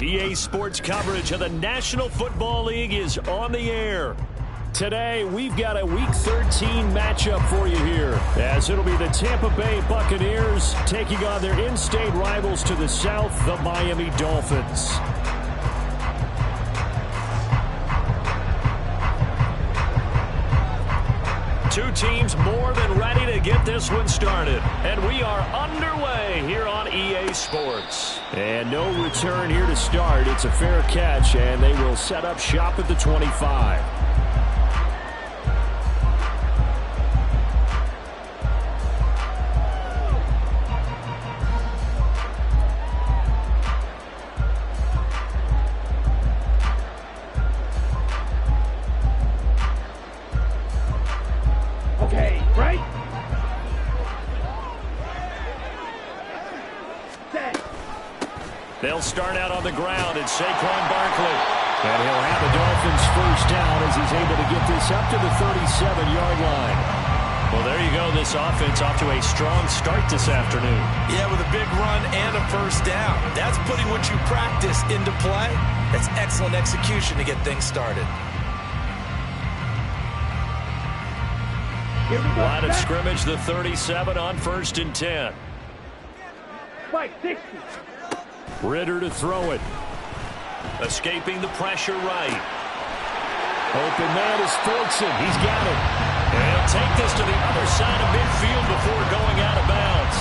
EA Sports coverage of the National Football League is on the air. Today, we've got a Week 13 matchup for you here, as it'll be the Tampa Bay Buccaneers taking on their in-state rivals to the south, the Miami Dolphins. Two teams more than ready to get this one started. And we are underway here on EA Sports. And no return here to start. It's a fair catch, and they will set up shop at the 25. They'll start out on the ground, and Saquon Barkley. And he'll have the Dolphins first down as he's able to get this up to the 37-yard line. Well, there you go. This offense off to a strong start this afternoon. Yeah, with a big run and a first down. That's putting what you practice into play. That's excellent execution to get things started. Line of scrimmage, the 37 on 1st and 10. Fight, 60. Ritter to throw it. Escaping the pressure right. Open man is Fortson. He's got it. And he'll take this to the other side of midfield before going out of bounds.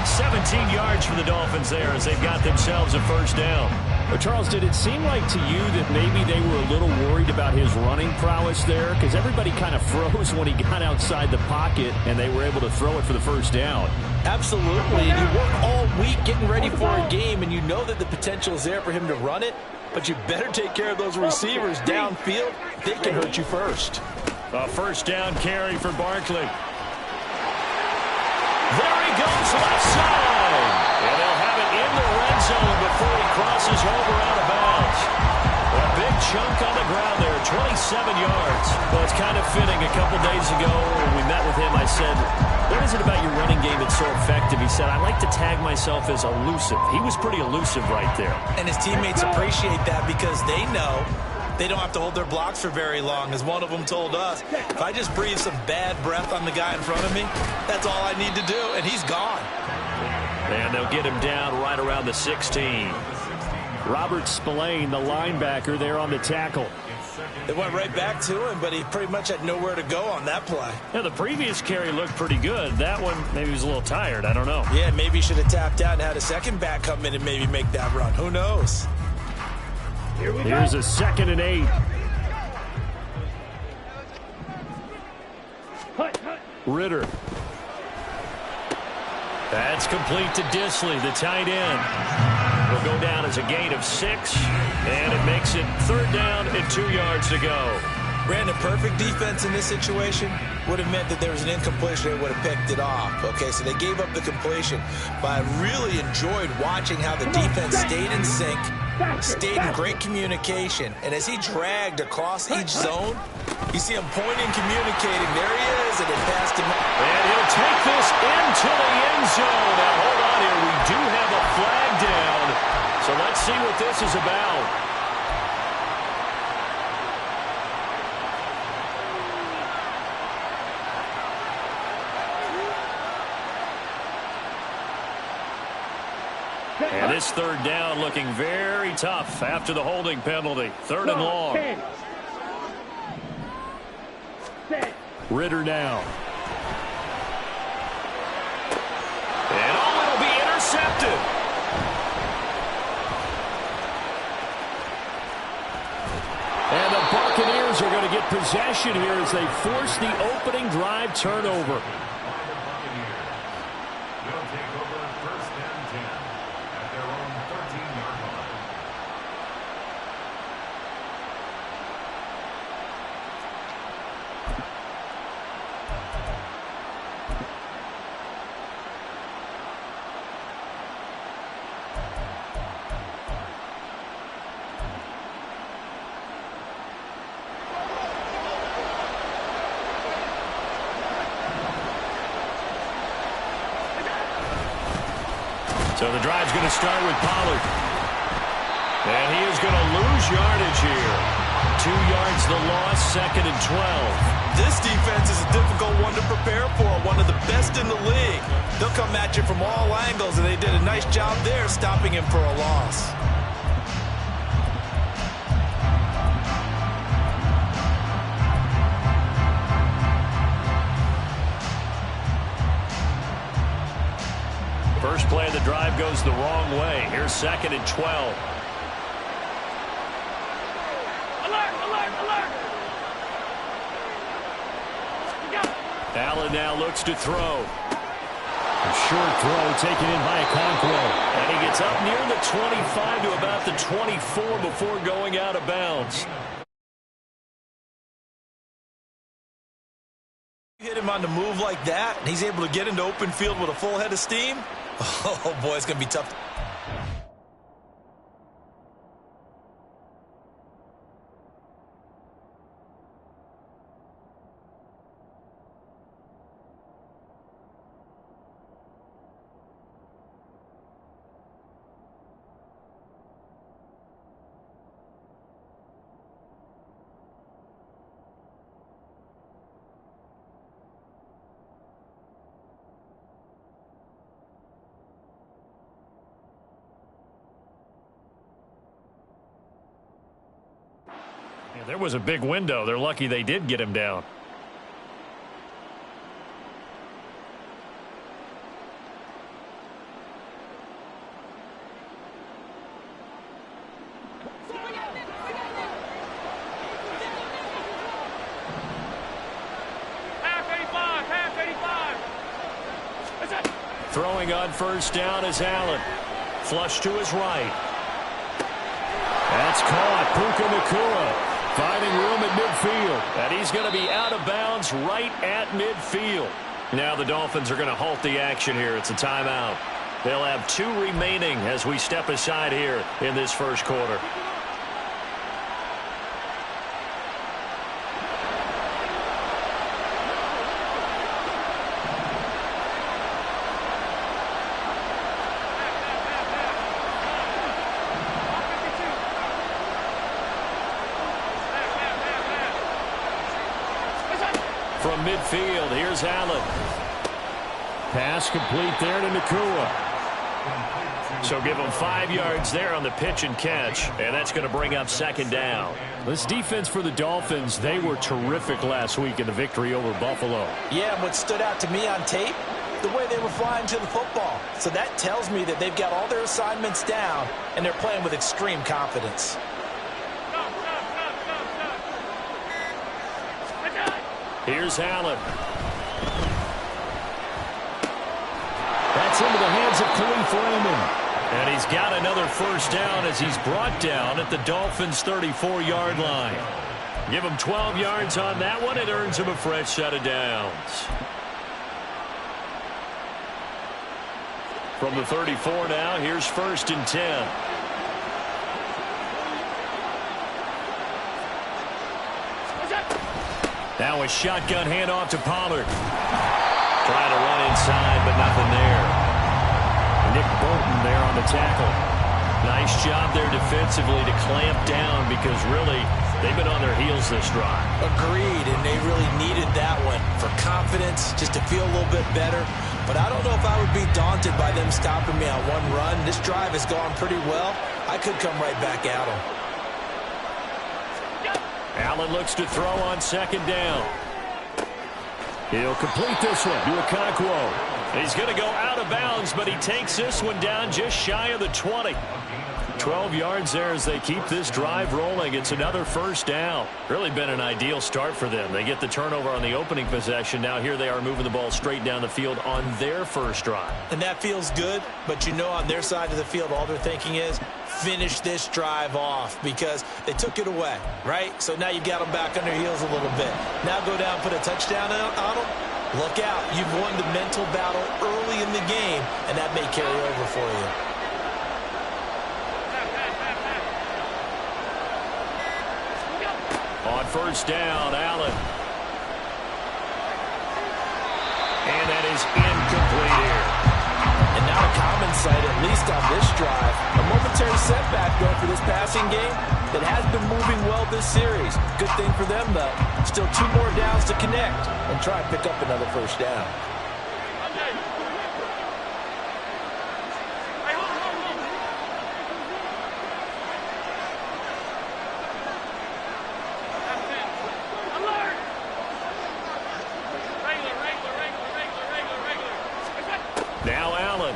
17 yards for the Dolphins there as they've got themselves a first down. Well, Charles, did it seem like to you that maybe they were a little worried about his running prowess there? Because everybody kind of froze when he got outside the pocket, and they were able to throw it for the first down. Absolutely. And you work all week getting ready for a game, and you know that the potential is there for him to run it, but you better take care of those receivers downfield. They can hurt you first. A first down carry for Barkley. There he goes left side. And they'll have it in the red zone before he crosses over out of bounds. A big chunk on the ground there, 27 yards. Well, it's kind of fitting. A couple days ago when we met with him, I said, what is it about your running game that's so effective? He said, I like to tag myself as elusive. He was pretty elusive right there. And his teammates appreciate that because they know they don't have to hold their blocks for very long. As one of them told us, if I just breathe some bad breath on the guy in front of me, that's all I need to do, and he's gone. And they'll get him down right around the 16. Robert Spillane, the linebacker, there on the tackle. They went right back to him, but he pretty much had nowhere to go on that play. Yeah, the previous carry looked pretty good. That one, maybe he was a little tired. I don't know. Yeah, maybe he should have tapped out and had a second back come in and maybe make that run. Who knows? Here's a 2nd and 8. Ritter. That's complete to Disley, the tight end. Will go down as a gain of 6, and it makes it 3rd down and 2 yards to go. Brandon, perfect defense in this situation would have meant that there was an incompletion. They would have picked it off. Okay, so they gave up the completion. But I really enjoyed watching how the defense stayed in sync, stayed in great communication. And as he dragged across each zone, you see him pointing, communicating. There he is, and it passed him. And he'll take this into the end zone. Now, hold on here. We do have a flag down. So let's see what this is about. And this 3rd down looking very tough after the holding penalty. 3rd and long. Ritter now. And it'll be intercepted. And the Buccaneers are going to get possession here as they force the opening drive turnover. So the drive's going to start with Pollard. And he is going to lose yardage here. 2 yards the loss, 2nd and 12. This defense is a difficult one to prepare for, one of the best in the league. They'll come at you from all angles, and they did a nice job there stopping him for a loss. First play of the drive goes the wrong way. Here's 2nd and 12. Allen now looks to throw. A short throw taken in by Okonkwo. And he gets up near the 25 to about the 24 before going out of bounds. You hit him on the move like that, and he's able to get into open field with a full head of steam. Oh, boy, it's going to be tough. Yeah, there was a big window. They're lucky they did get him down. Throwing on first down is Allen. Flush to his right. That's caught. Puka Nacua finding room at midfield. And he's going to be out of bounds right at midfield. Now the Dolphins are going to halt the action here. It's a timeout. They'll have 2 remaining as we step aside here in this first quarter. From midfield, here's Allen. Pass complete there to Nacua. So give him 5 yards there on the pitch and catch, and that's going to bring up 2nd down. This defense for the Dolphins, they were terrific last week in the victory over Buffalo. Yeah, and what stood out to me on tape, the way they were flying to the football. So that tells me that they've got all their assignments down, and they're playing with extreme confidence. Here's Allen. That's into the hands of Khalif Raymond. And he's got another first down as he's brought down at the Dolphins' 34-yard line. Give him 12 yards on that one. It earns him a fresh set of downs. From the 34 now, here's 1st and 10. Now a shotgun handoff to Pollard. Trying to run inside, but nothing there. Nick Bolton there on the tackle. Nice job there defensively to clamp down because really they've been on their heels this drive. Agreed, and they really needed that one for confidence, just to feel a little bit better. But I don't know if I would be daunted by them stopping me on one run. This drive has gone pretty well. I could come right back at them. Allen looks to throw on 2nd down. He'll complete this one to Okonkwo. He's going to go out of bounds, but he takes this one down just shy of the 20. 12 yards there as they keep this drive rolling. It's another first down. Really been an ideal start for them. They get the turnover on the opening possession. Now here they are moving the ball straight down the field on their first drive. And that feels good, but you know on their side of the field all they're thinking is finish this drive off because they took it away, right? So now you got them back on their heels a little bit. Now go down, put a touchdown on them. Look out. You've won the mental battle early in the game, and that may carry over for you. On first down, Allen. And that is incomplete here. And now a common sight, at least on this drive, a moment momentary setback, though, for this passing game. It has been moving well this series. Good thing for them, though. Still 2 more downs to connect and try and pick up another first down. Now Allen.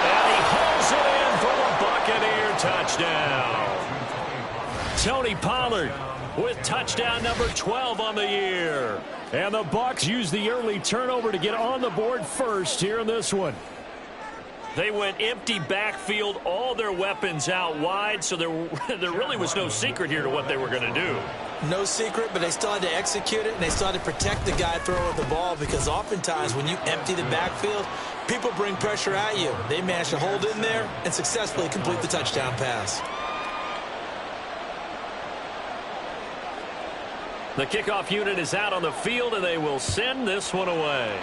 And he pulls it in for the Buccaneer touchdown. Tony Pollard with touchdown number 12 on the year. And the Bucs use the early turnover to get on the board first here in this one. They went empty backfield, all their weapons out wide, so there really was no secret here to what they were going to do. No secret, but they still had to execute it, and they still had to protect the guy throwing the ball, because oftentimes when you empty the backfield, people bring pressure at you. They managed to hold in there and successfully complete the touchdown pass. The kickoff unit is out on the field, and they will send this one away.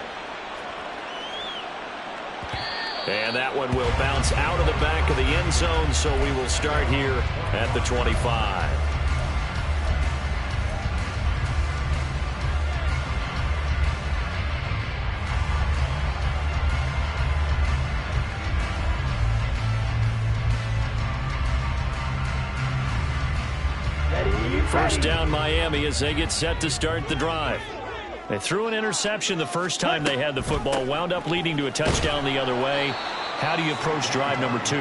And that one will bounce out of the back of the end zone, so we will start here at the 25. First down Miami as they get set to start the drive. They threw an interception the first time they had the football, wound up leading to a touchdown the other way. How do you approach drive number 2?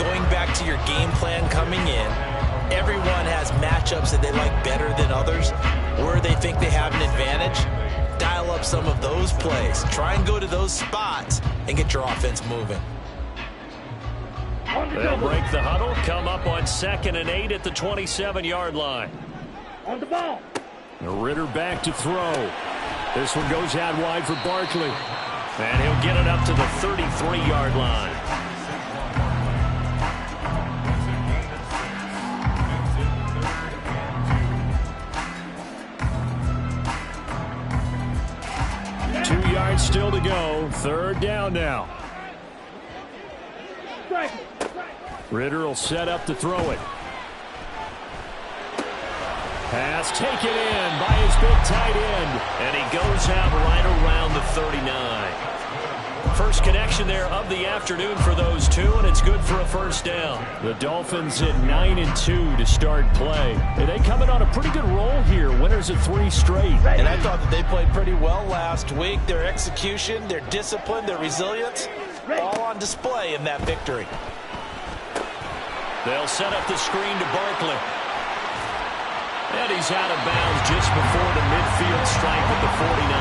Going back to your game plan coming in, everyone has matchups that they like better than others, where they think they have an advantage. Dial up some of those plays. Try and go to those spots and get your offense moving. They'll break the huddle, come up on 2nd and 8 at the 27-yard line. On the ball. Ritter back to throw. This one goes out wide for Barkley. And he'll get it up to the 33-yard line. Yeah. 2 yards still to go. 3rd down now. Ritter will set up to throw it. Pass taken in by his big tight end. And he goes out right around the 39. First connection there of the afternoon for those two, and it's good for a first down. The Dolphins at 9-2 to start play. And they come in on a pretty good roll here. Winners of 3 straight. And I thought that they played pretty well last week. Their execution, their discipline, their resilience, all on display in that victory. They'll set up the screen to Barkley. And he's out of bounds just before the midfield stripe at the 49.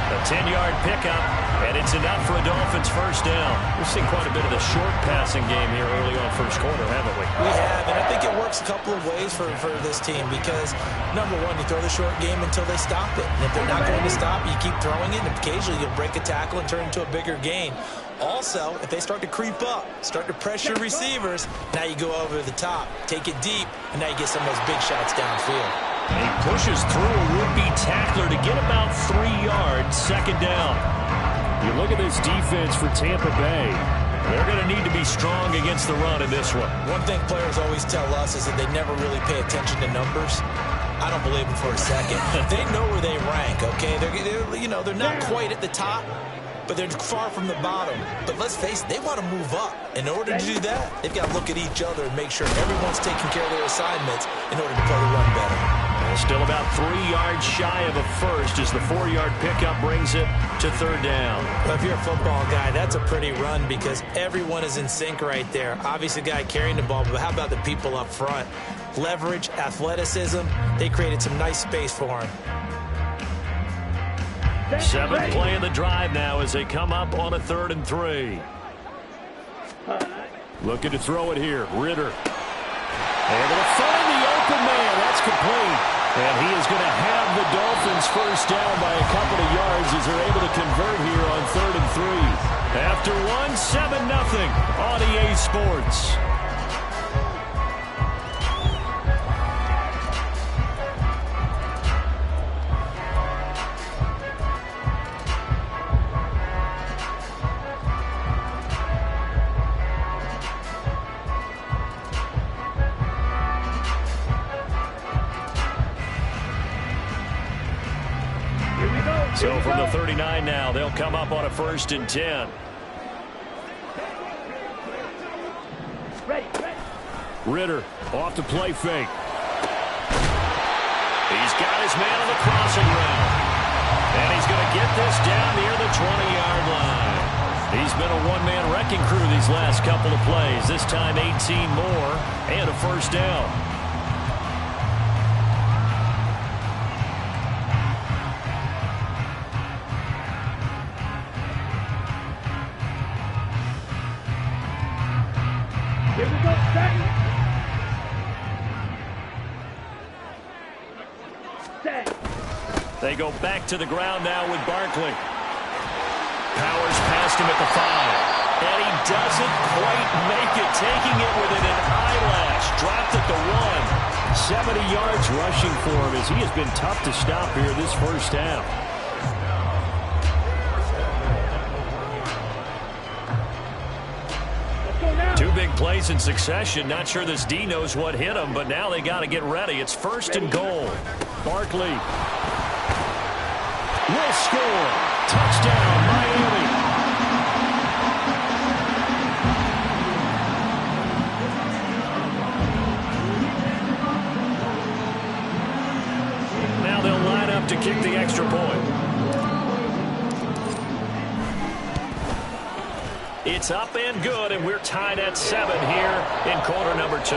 A 10-yard pickup, and it's enough for a Dolphins first down. We've seen quite a bit of the short passing game here early on first quarter, haven't we? We have, and I think it works a couple of ways for this team because, number one, you throw the short game until they stop it. And if they're not going to stop, you keep throwing it, and occasionally you'll break a tackle and turn it into a bigger gain. Also, if they start to creep up, start to pressure receivers, now you go over the top, take it deep, and now you get some of those big shots downfield. And he pushes through a would-be tackler to get about 3 yards, 2nd down. You look at this defense for Tampa Bay. They're going to need to be strong against the run in this one. One thing players always tell us is that they never really pay attention to numbers. I don't believe them for a second. They know where they rank, okay? They're not quite at the top, but they're far from the bottom. But let's face it, they want to move up. In order to do that, they've got to look at each other and make sure everyone's taking care of their assignments in order to play the run better. Still about 3 yards shy of a first as the 4-yard pickup brings it to 3rd down. Well, if you're a football guy, that's a pretty run because everyone is in sync right there. Obviously, the guy carrying the ball, but how about the people up front? Leverage, athleticism, they created some nice space for him. 7th play of the drive now as they come up on a 3rd and 3. Looking to throw it here. Ritter. Able to find the open man. That's complete. And he is going to have the Dolphins first down by a couple of yards as they're able to convert here on 3rd and 3. After 7-0 on EA Sports. the 39 now. They'll come up on a 1st and 10. Ritter off the play fake. He's got his man on the crossing route. And he's going to get this down near the 20-yard line. He's been a one-man wrecking crew these last couple of plays. This time 18 more and a 1st down. Here we go, second. They go back to the ground now with Barkley. Powers past him at the 5. And he doesn't quite make it, taking it within an eyelash. Dropped at the 1. 70 yards rushing for him as he has been tough to stop here this 1st half. Two big plays in succession. Not sure this D knows what hit him, but now they got to get ready. It's 1st and goal. Barkley will score. Touchdown, Miami. Now they'll line up to kick the extra point. It's up and good, and we're tied at 7 here in quarter number 2.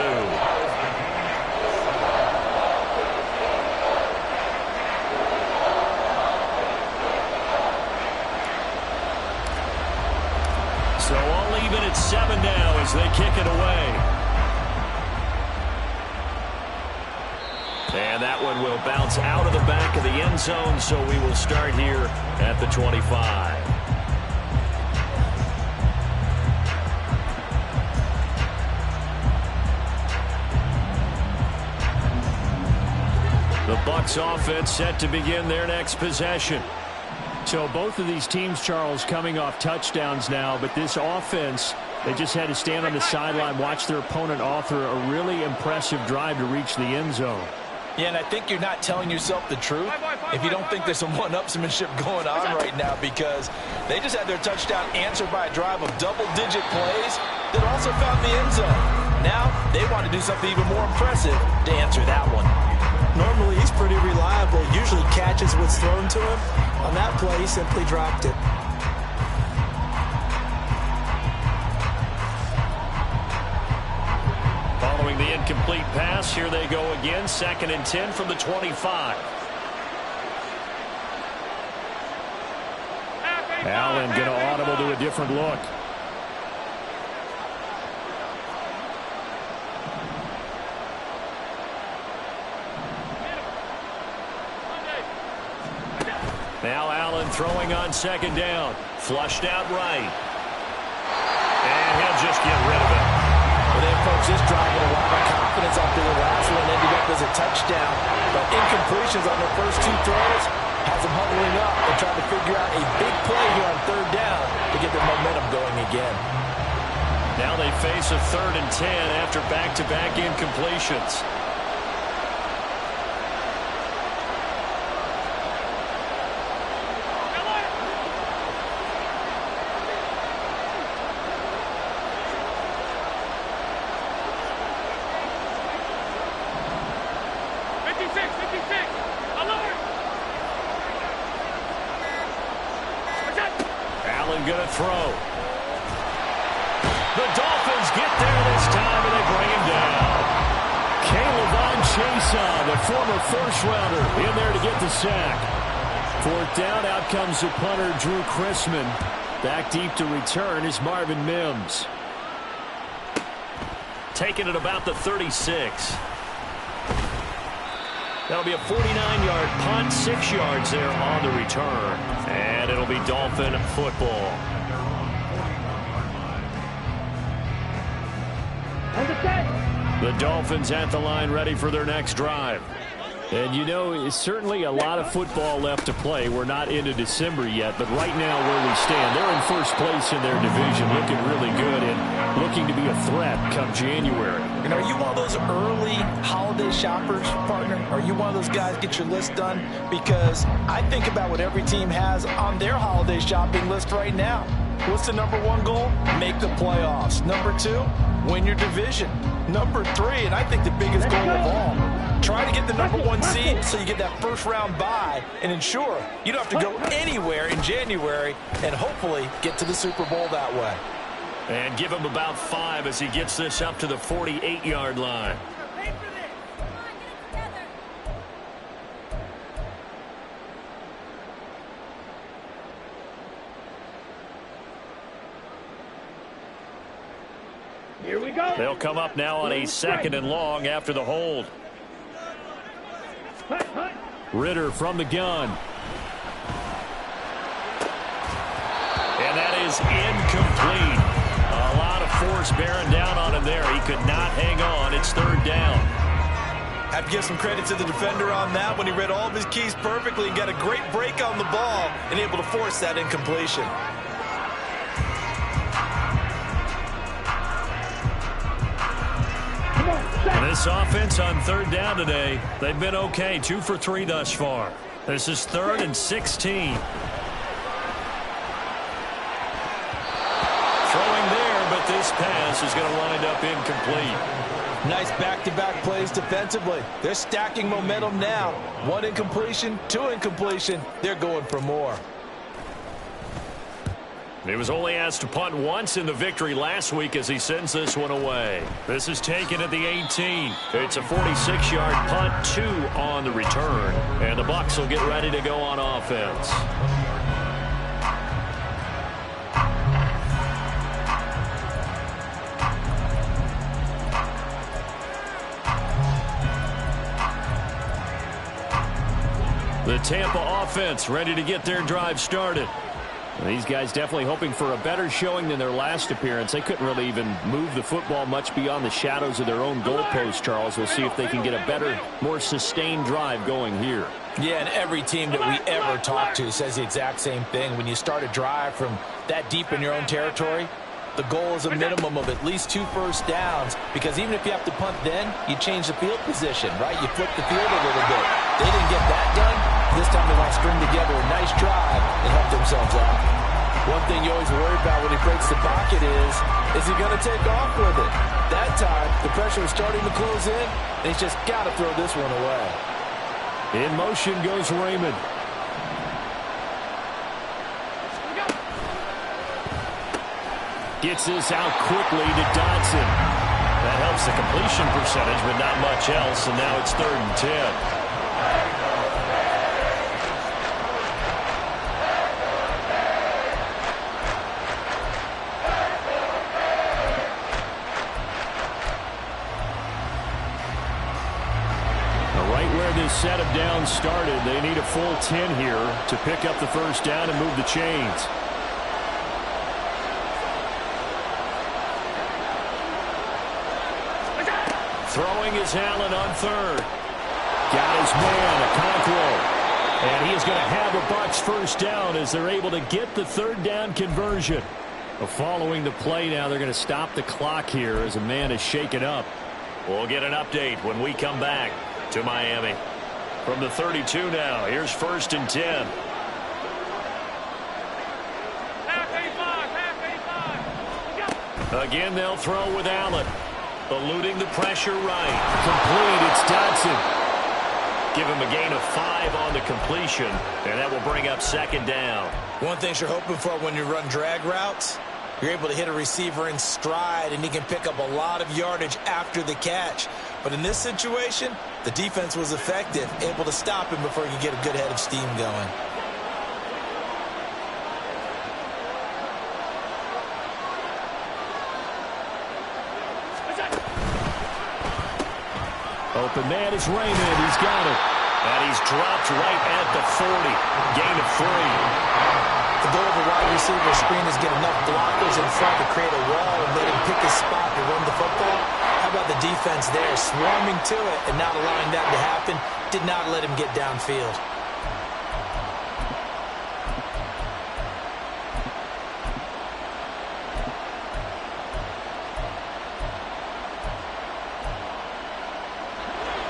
So all even at 7 now as they kick it away. And that one will bounce out of the back of the end zone, so we will start here at the 25. The Bucs offense set to begin their next possession. So both of these teams, Charles, coming off touchdowns now, but this offense, they just had to stand on the sideline, watch their opponent author a really impressive drive to reach the end zone. Yeah, and I think you're not telling yourself the truth if you don't think there's some one-upsmanship going on right now, because they just had their touchdown answered by a drive of double-digit plays that also found the end zone. Now they want to do something even more impressive to answer that one. Normally, he's pretty reliable. Usually catches what's thrown to him. On that play, he simply dropped it. Following the incomplete pass, here they go again. 2nd and 10 from the 25. Allen going to audible to a different look. Now Allen throwing on 2nd down. Flushed out right. And he'll just get rid of it. Well, they approached this drive with a lot of confidence after the last one ended up as a touchdown. But incompletions on their first 2 throws has them huddling up and trying to figure out a big play here on 3rd down to get their momentum going again. Now they face a 3rd and 10 after back-to-back incompletions. Going to throw. The Dolphins get there this time, and they bring him down. Caleb Chase, the former first-rounder, in there to get the sack. 4th down, out comes the punter, Drew Chrisman. Back deep to return is Marvin Mims. Taking it about the 36. That'll be a 49-yard punt, 6 yards there on the return. And it'll be Dolphin football. The Dolphins at the line ready for their next drive. And, you know, certainly a lot of football left to play. We're not into December yet, but right now where we stand, they're in first place in their division, looking really good and looking to be a threat come January. And are you one of those early holiday shoppers, partner? Are you one of those guys get your list done? Because I think about what every team has on their holiday shopping list right now. What's the number one goal? Make the playoffs. Number two, win your division. Number three, and I think the biggest goal of all, try to get the number one seed so you get that first round bye and ensure you don't have to go anywhere in January and hopefully get to the Super Bowl that way. And give him about 5 as he gets this up to the 48-yard line. Here we go. They'll come up now on a 2nd and long after the hold. Ritter from the gun. And that is incomplete. A lot of force bearing down on him there. He could not hang on. It's 3rd down. Have to give some credit to the defender on that when he read all of his keys perfectly and got a great break on the ball and able to force that incompletion. And this offense on 3rd down today, they've been okay. 2 for 3 thus far. This is 3rd and 16. Throwing there, but this pass is going to wind up incomplete. Nice back-to-back plays defensively. They're stacking momentum now. 1 incompletion, 2 incompletion. They're going for more. He was only asked to punt once in the victory last week as he sends this one away. This is taken at the 18. It's a 46-yard punt, 2 on the return. And the Bucs will get ready to go on offense. The Tampa offense ready to get their drive started. These guys definitely hoping for a better showing than their last appearance. They couldn't really even move the football much beyond the shadows of their own goalpost, Charles. We'll see if they can get a better, more sustained drive going here. Yeah, and every team that we ever talk to says the exact same thing. When you start a drive from that deep in your own territory, the goal is a minimum of at least 2 first downs, because even if you have to punt then, you change the field position, right? You flip the field a little bit. They didn't get that done. This time they want to string together a nice drive and help themselves out. One thing you always worry about when he breaks the pocket is he going to take off with it? That time, the pressure is starting to close in, and he's just got to throw this one away. In motion goes Raymond. Gets this out quickly to Dodson. That helps the completion percentage, but not much else, and now it's 3rd and 10. This set of downs started. They need a full 10 here to pick up the first down and move the chains. Throwing is Allen on 3rd. Got his man, Okonkwo. And he is going to have a Bucs first down as they're able to get the 3rd down conversion. Following the play now, they're going to stop the clock here as a man is shaken up. We'll get an update when we come back to Miami. From the 32 now, here's 1st and 10. Again, they'll throw with Allen. Eluding the pressure right. Complete, it's Dodson. Give him a gain of 5 on the completion, and that will bring up 2nd down. One thing you're hoping for when you run drag routes, you're able to hit a receiver in stride, and he can pick up a lot of yardage after the catch. But in this situation, the defense was effective, able to stop him before he could get a good head of steam going. Open man is Raymond. He's got it. And he's dropped right at the 40. Gain of 3. The goal of a wide receiver screen is get enough blockers in front to create a wall and let him pick his spot to run the football. How about the defense defense there, swarming to it and not allowing that to happen. Did not let him get downfield.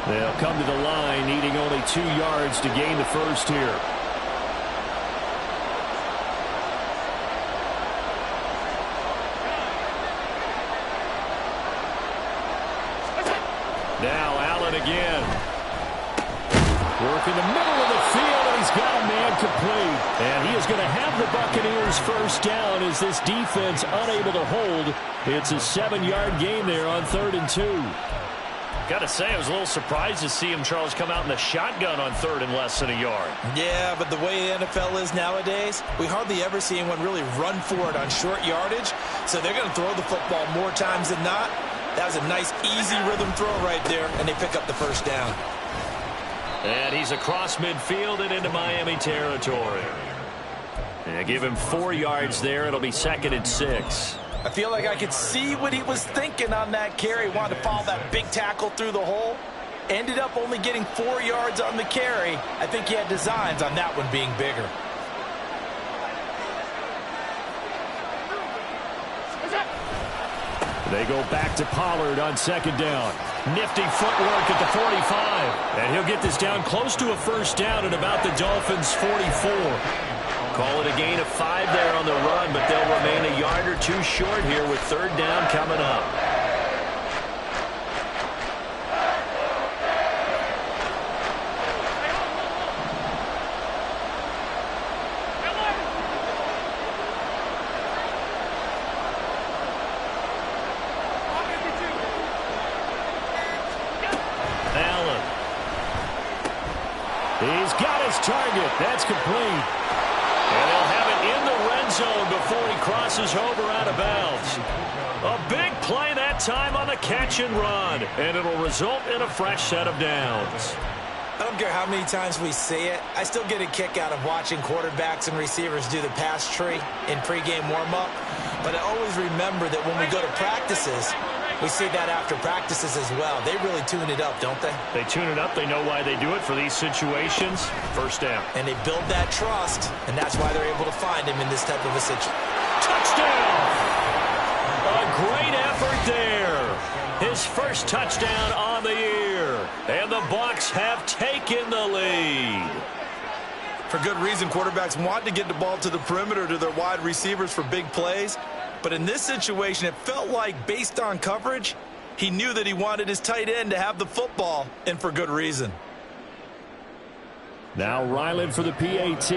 They'll come to the line, needing only 2 yards to gain the first here. Now Allen again. Work in the middle of the field, and he's got a man complete. And he is going to have the Buccaneers first down as this defense unable to hold. It's a 7-yard gain there on 3rd and 2. Got to say, I was a little surprised to see him, Charles, come out in the shotgun on 3rd and less than a yard. Yeah, but the way the NFL is nowadays, we hardly ever see anyone really run for it on short yardage. So they're going to throw the football more times than not. That was a nice, easy rhythm throw right there, and they pick up the first down. And he's across midfield and into Miami territory. And give him 4 yards there. It'll be 2nd and 6. I feel like I could see what he was thinking on that carry. Wanted to follow that big tackle through the hole. Ended up only getting 4 yards on the carry. I think he had designs on that one being bigger. They go back to Pollard on 2nd down. Nifty footwork at the 45. And he'll get this down close to a first down at about the Dolphins' 44. Call it a gain of 5 there on the run, but they'll remain a yard or 2 short here with 3rd down coming up. Allen. He's got his target. That's complete. And they'll have it in the red zone before he crosses over out of bounds. A big play that time on the catch and run. And it'll result in a fresh set of downs. I don't care how many times we see it. I still get a kick out of watching quarterbacks and receivers do the pass tree in pregame warm-up. But I always remember that when we go to practices, we see that after practices as well. They really tune it up, don't they? They tune it up. They know why they do it for these situations. First down. And they build that trust, and that's why they're able to find him in this type of a situation. Touchdown! A great effort there. His first touchdown on the year. And the Bucs have taken the lead. For good reason, quarterbacks want to get the ball to the perimeter to their wide receivers for big plays. But in this situation, it felt like, based on coverage, he knew that he wanted his tight end to have the football, and for good reason. Now Ryland for the PAT.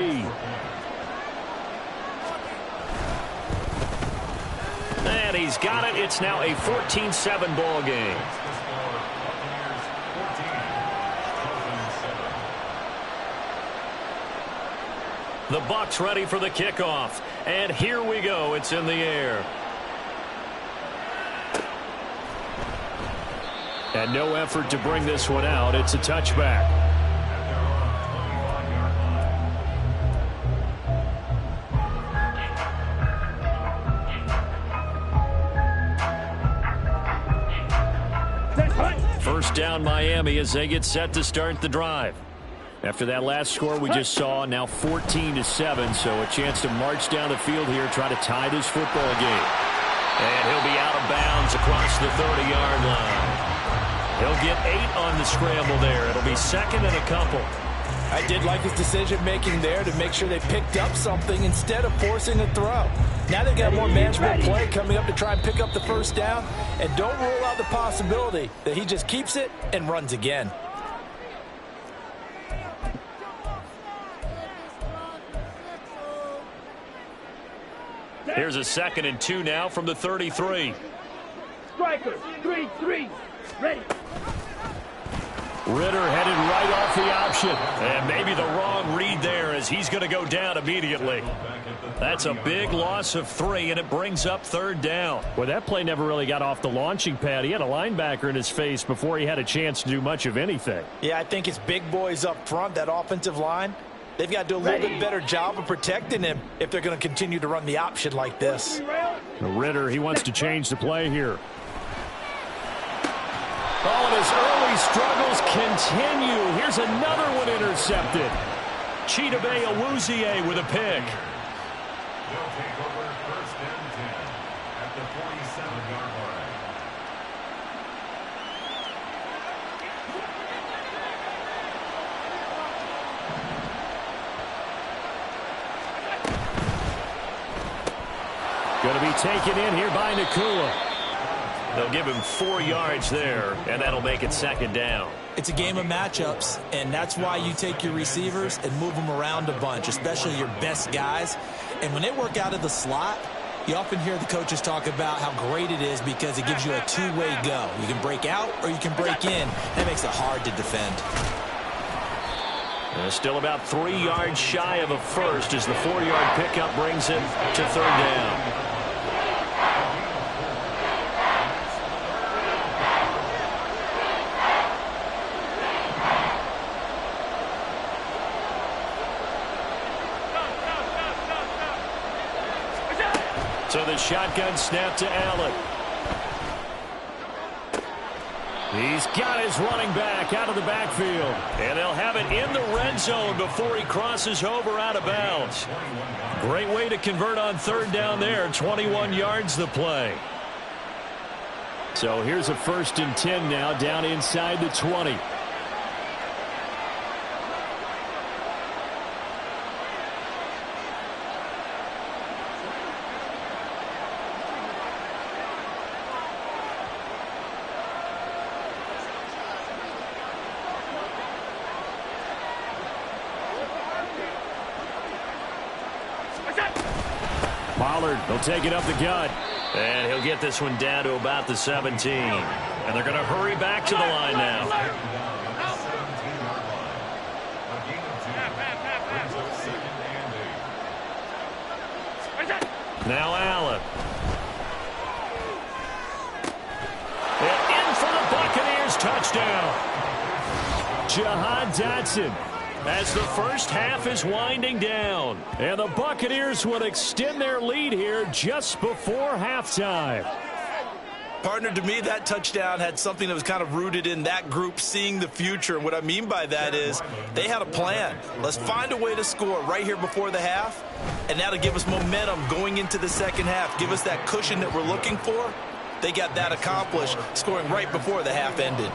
And he's got it. It's now a 14-7 ball game. The Bucs ready for the kickoff. And here we go. It's in the air. And no effort to bring this one out. It's a touchback. First down Miami as they get set to start the drive. After that last score we just saw, now 14-7, so a chance to march down the field here, try to tie this football game. And he'll be out of bounds across the 30-yard line. He'll get 8 on the scramble there. It'll be 2nd and a couple. I did like his decision-making there to make sure they picked up something instead of forcing a throw. Now they've got more management play coming up to try and pick up the first down, and don't rule out the possibility that he just keeps it and runs again. Here's a 2nd and 2 now from the 33. Striker, 3-3, ready. Ritter headed right off the option. And maybe the wrong read there as he's going to go down immediately. That's a big loss of 3, and it brings up 3rd down. Well, that play never really got off the launching pad. He had a linebacker in his face before he had a chance to do much of anything. Yeah, I think it's big boys up front, that offensive line. They've got to do a little bit better job of protecting him if they're going to continue to run the option like this. Ritter, he wants to change the play here. Oh, and his early struggles continue. Here's another one intercepted. Chidobe Awuzie with a pick. They'll take over first and 10 at the 47-yard line. Going to be taken in here by Nakua. They'll give him 4 yards there, and that'll make it second down. It's a game of matchups, and that's why you take your receivers and move them around a bunch, especially your best guys. And when they work out of the slot, you often hear the coaches talk about how great it is because it gives you a two-way go. You can break out or you can break in. That makes it hard to defend. Still about 3 yards shy of a first as the 4-yard pickup brings him to third down. So the shotgun snap to Allen. He's got his running back out of the backfield. And they'll have it in the red zone before he crosses over out of bounds. Great way to convert on third down there. 21 yards the play. So here's a 1st and 10 now down inside the 20. Pollard will take it up the gut. And he'll get this one down to about the 17. And they're going to hurry back to the line now. Now Allen. And in for the Buccaneers touchdown. Jahan Dotson. As the first half is winding down. And the Buccaneers will extend their lead here just before halftime. Partner, to me, that touchdown had something that was kind of rooted in that group seeing the future. And what I mean by that is they had a plan. Let's find a way to score right here before the half. And that'll give us momentum going into the second half. Give us that cushion that we're looking for. They got that accomplished, scoring right before the half ended.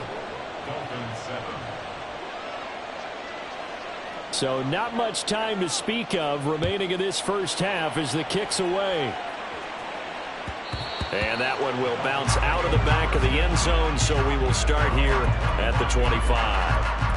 So not much time to speak of remaining in this first half as the kick's away. And that one will bounce out of the back of the end zone, so we will start here at the 25.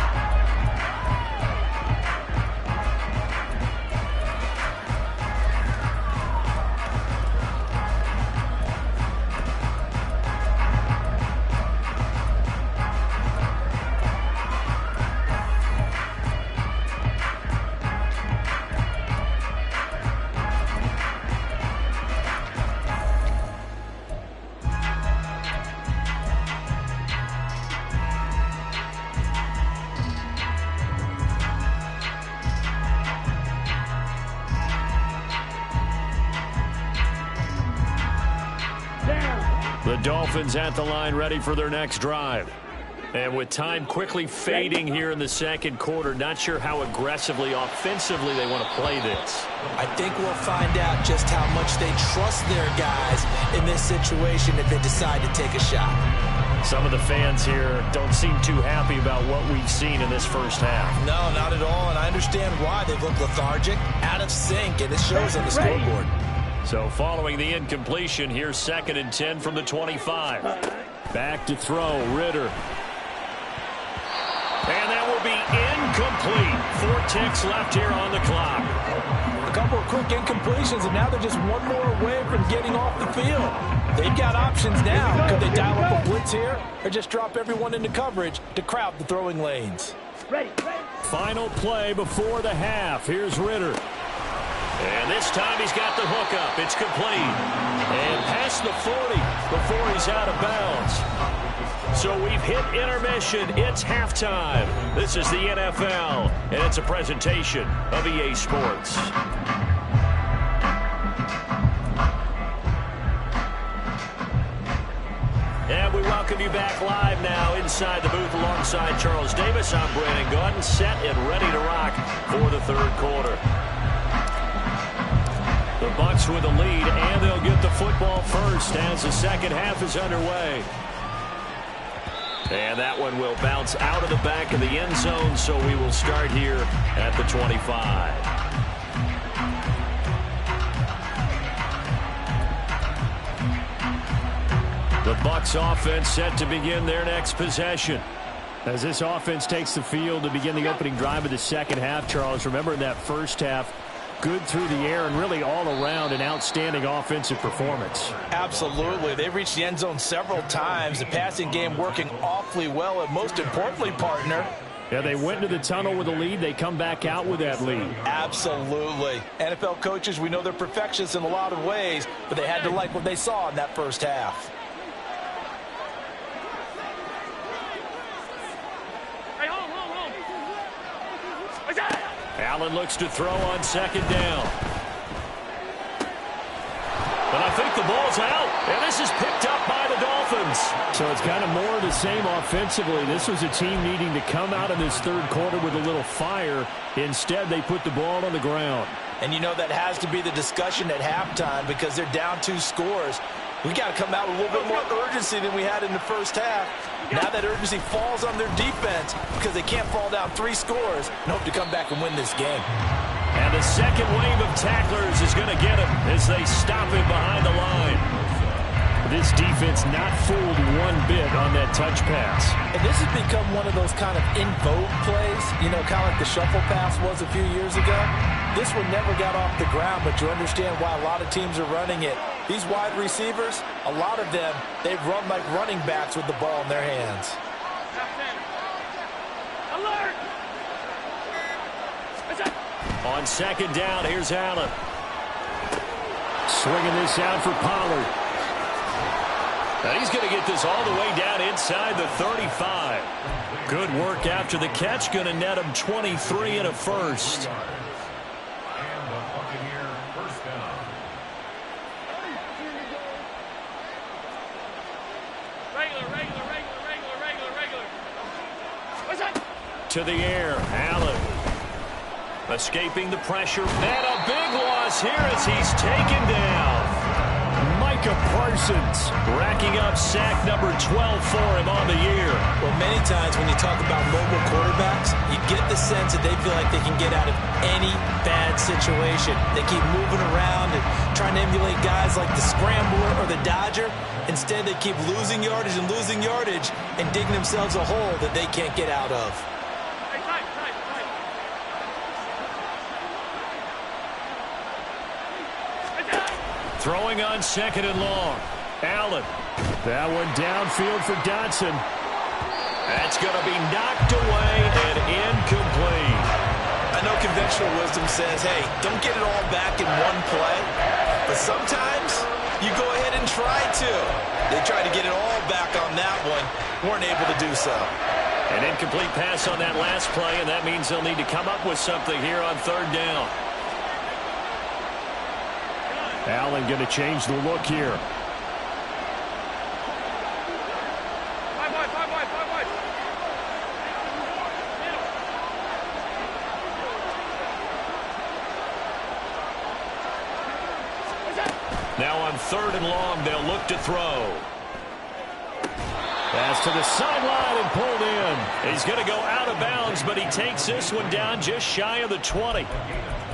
The Dolphins at the line ready for their next drive. And with time quickly fading here in the second quarter, not sure how aggressively, offensively they want to play this. I think we'll find out just how much they trust their guys in this situation if they decide to take a shot. Some of the fans here don't seem too happy about what we've seen in this first half. No, not at all, and I understand why. They've looked lethargic, out of sync, and it shows on the scoreboard. So following the incompletion, here's 2nd and 10 from the 25. Back to throw, Ritter. And that will be incomplete. 4 ticks left here on the clock. A couple of quick incompletions, and now they're just one more away from getting off the field. They've got options now. Could they dial up a blitz here or just drop everyone into coverage to crowd the throwing lanes? Ready. Final play before the half. Here's Ritter. And this time he's got the hook up. It's complete. And past the 40 before he's out of bounds. So we've hit intermission. It's halftime. This is the NFL, and it's a presentation of EA Sports. And we welcome welcome you back live now inside the booth alongside Charles Davis. I'm Brandon Gaudin, set and ready to rock for the third quarter. The Bucs with the lead, and they'll get the football first as the second half is underway. And that one will bounce out of the back of the end zone, so we will start here at the 25. The Bucs offense set to begin their next possession. As this offense takes the field to begin the opening drive of the second half, Charles, remember in that first half, good through the air and really all around an outstanding offensive performance. Absolutely. They reached the end zone several times. The passing game working awfully well, and most importantly, partner, yeah, they went into the tunnel with a lead. They come back out with that lead. Absolutely. NFL coaches, we know they're perfectionists in a lot of ways, but they had to like what they saw in that first half. Allen looks to throw on second down. But I think the ball's out, and this is picked up by the Dolphins. So it's kind of more of the same offensively. This was a team needing to come out in this third quarter with a little fire. Instead, they put the ball on the ground. And you know that has to be the discussion at halftime because they're down 2 scores. We got to come out with a little bit more urgency than we had in the first half. Now that urgency falls on their defense because they can't fall down 3 scores and hope to come back and win this game. And the second wave of tacklers is going to get him as they stop him behind the line. This defense not fooled one bit on that touch pass. And this has become one of those kind of in vogue plays, you know, kind of like the shuffle pass was a few years ago. This one never got off the ground, but you understand why a lot of teams are running it. These wide receivers, a lot of them, they run like running backs with the ball in their hands. Alert! On second down, here's Allen. Swinging this out for Pollard. And he's going to get this all the way down inside the 35. Good work after the catch. Going to net him 23 and a first. And the Buccaneer first down. Regular. To the air, Allen. Escaping the pressure. And a big loss here as he's taken down. Micah Parsons racking up sack number 12 for him on the year. Well, many times when you talk about mobile quarterbacks, you get the sense that they feel like they can get out of any bad situation. They keep moving around and trying to emulate guys like the Scrambler or the Dodger. Instead, they keep losing yardage and digging themselves a hole that they can't get out of. Throwing on second and long. Allen. That one downfield for Dotson. That's going to be knocked away and incomplete. I know conventional wisdom says, hey, don't get it all back in one play. But sometimes you go ahead and try to. They tried to get it all back on that one. Weren't able to do so. An incomplete pass on that last play, and that means they'll need to come up with something here on third down. Allen going to change the look here. Now on third and long, they'll look to throw. Pass to the sideline and pulled in. He's going to go out of bounds, but he takes this one down just shy of the 20.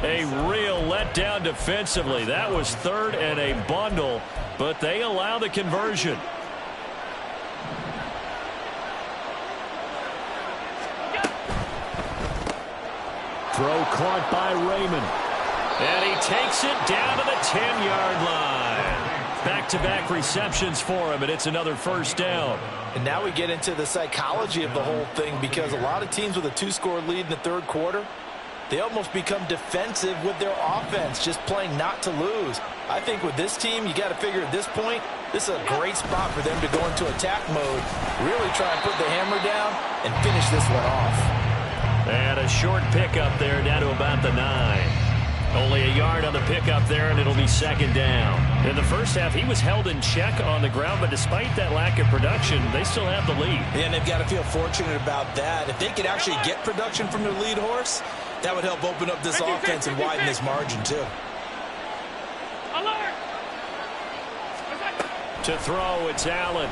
A real letdown defensively. That was third and a bundle, but they allow the conversion. Throw caught by Raymond. And he takes it down to the 10-yard line. Back-to-back receptions for him, and it's another first down. And now we get into the psychology of the whole thing because a lot of teams with a 2-score lead in the third quarter, they almost become defensive with their offense, just playing not to lose. I think with this team, you got to figure at this point, this is a great spot for them to go into attack mode, really try and put the hammer down and finish this one off. And a short pickup there down to about the 9. Only a yard on the pickup there, and it'll be second down. In the first half, he was held in check on the ground, but despite that lack of production, they still have the lead. And they've got to feel fortunate about that. If they could actually get production from their lead horse, that would help open up this offense and widen this margin, too. Alert! To throw, it's Allen.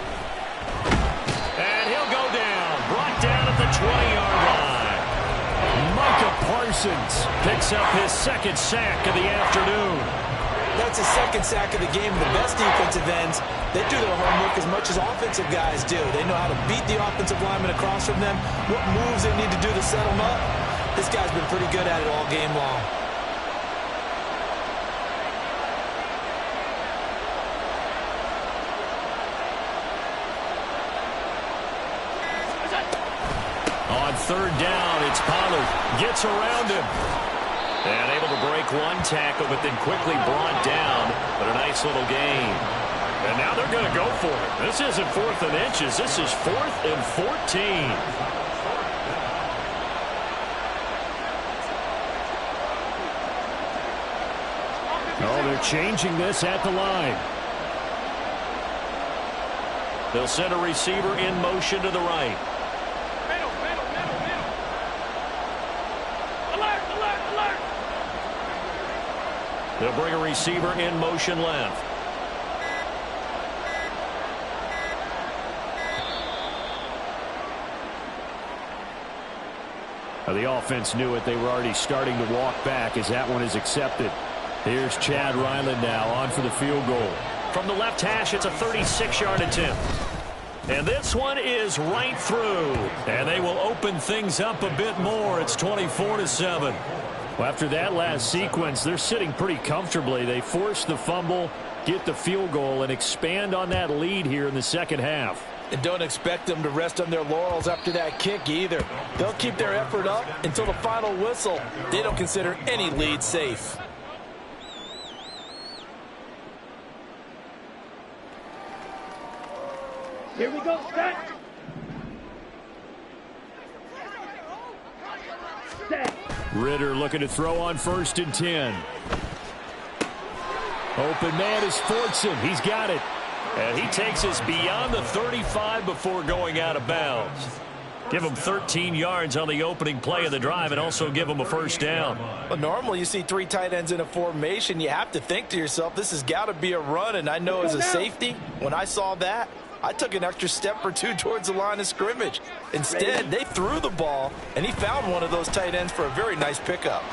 And he'll go down. Brought down at the 20-yard line. Micah Parsons picks up his second sack of the afternoon. That's his second sack of the game. The best defensive ends, they do their homework as much as offensive guys do. They know how to beat the offensive lineman across from them, what moves they need to do to set them up. This guy's been pretty good at it all game long. On third down, it's Pollard. Gets around him. And able to break one tackle, but then quickly brought down. But a nice little gain. And now they're going to go for it. This isn't 4th and inches. This is 4th and 14. Oh, they're changing this at the line. They'll send a receiver in motion to the right. They'll bring a receiver in motion left. Now the offense knew it. They were already starting to walk back as that one is accepted. Here's Chad Ryland now on for the field goal. From the left hash, it's a 36-yard attempt. And this one is right through. And they will open things up a bit more. It's 24-7. Well, after that last sequence, they're sitting pretty comfortably. They force the fumble, get the field goal, and expand on that lead here in the second half. And don't expect them to rest on their laurels after that kick either. They'll keep their effort up until the final whistle. They don't consider any lead safe. Here we go, set. Set. Ritter looking to throw on 1st and 10. Open man is Fortson. He's got it. And he takes us beyond the 35 before going out of bounds. Give him 13 yards on the opening play of the drive and also give him a first down. Well, normally you see 3 tight ends in a formation. You have to think to yourself, this has got to be a run. And I know as a safety, when I saw that, I took an extra step or two towards the line of scrimmage. Instead, they threw the ball, and he found one of those tight ends for a very nice pickup.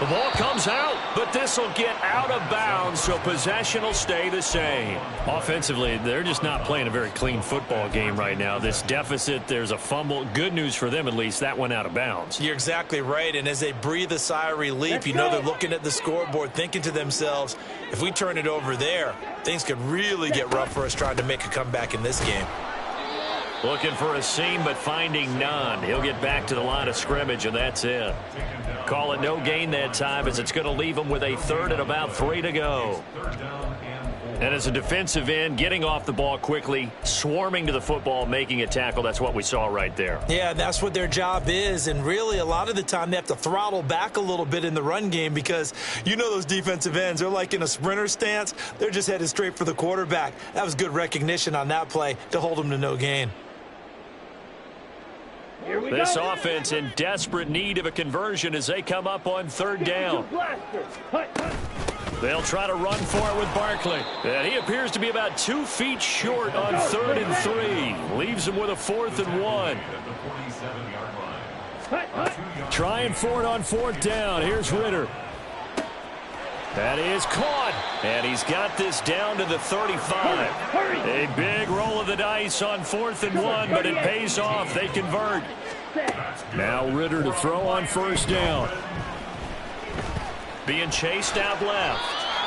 The ball comes out, but this will get out of bounds, so possession will stay the same. Offensively, they're just not playing a very clean football game right now. This deficit, there's a fumble. Good news for them, at least. That went out of bounds. You're exactly right, and as they breathe a sigh of relief, you know they're looking at the scoreboard, thinking to themselves, if we turn it over there, things could really get rough for us trying to make a comeback in this game. Looking for a seam, but finding none. He'll get back to the line of scrimmage, and that's it. Call it no gain that time, as it's going to leave him with a 3rd and about 3 to go. And as a defensive end, getting off the ball quickly, swarming to the football, making a tackle, that's what we saw right there. Yeah, that's what their job is, and really a lot of the time they have to throttle back a little bit in the run game because you know those defensive ends, they're like in a sprinter stance. They're just headed straight for the quarterback. That was good recognition on that play to hold them to no gain. This offense in desperate need of a conversion as they come up on 3rd down. They'll try to run for it with Barkley. And he appears to be about 2 feet short on 3rd and 3. Leaves him with a 4th and 1. Trying for it on 4th down. Here's Ritter. That is caught. And he's got this down to the 35. A big roll of the dice on 4th and 1, but it pays off. They convert. Now Ritter to throw on 1st down. Being chased out left.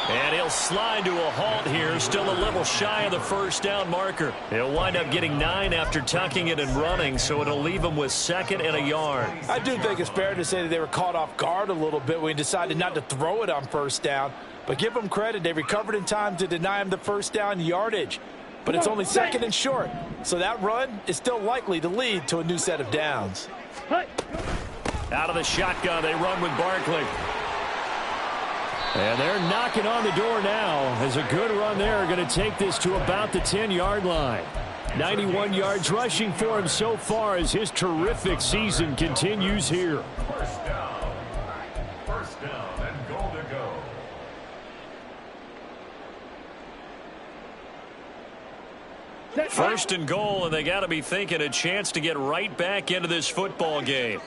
And he'll slide to a halt here. Still a little shy of the 1st down marker. He'll wind up getting 9 after tucking it and running, so it'll leave him with 2nd and a yard. I do think it's fair to say that they were caught off guard a little bit when he decided not to throw it on 1st down. But give them credit. They recovered in time to deny him the 1st down yardage. But it's only 2nd and short. So that run is still likely to lead to a new set of downs. Out of the shotgun, they run with Barkley. And they're knocking on the door now as a good run there going to take this to about the 10-yard line. 91 yards rushing for him so far as his terrific season continues here. First down and goal to go. First and goal, and they got to be thinking a chance to get right back into this football game.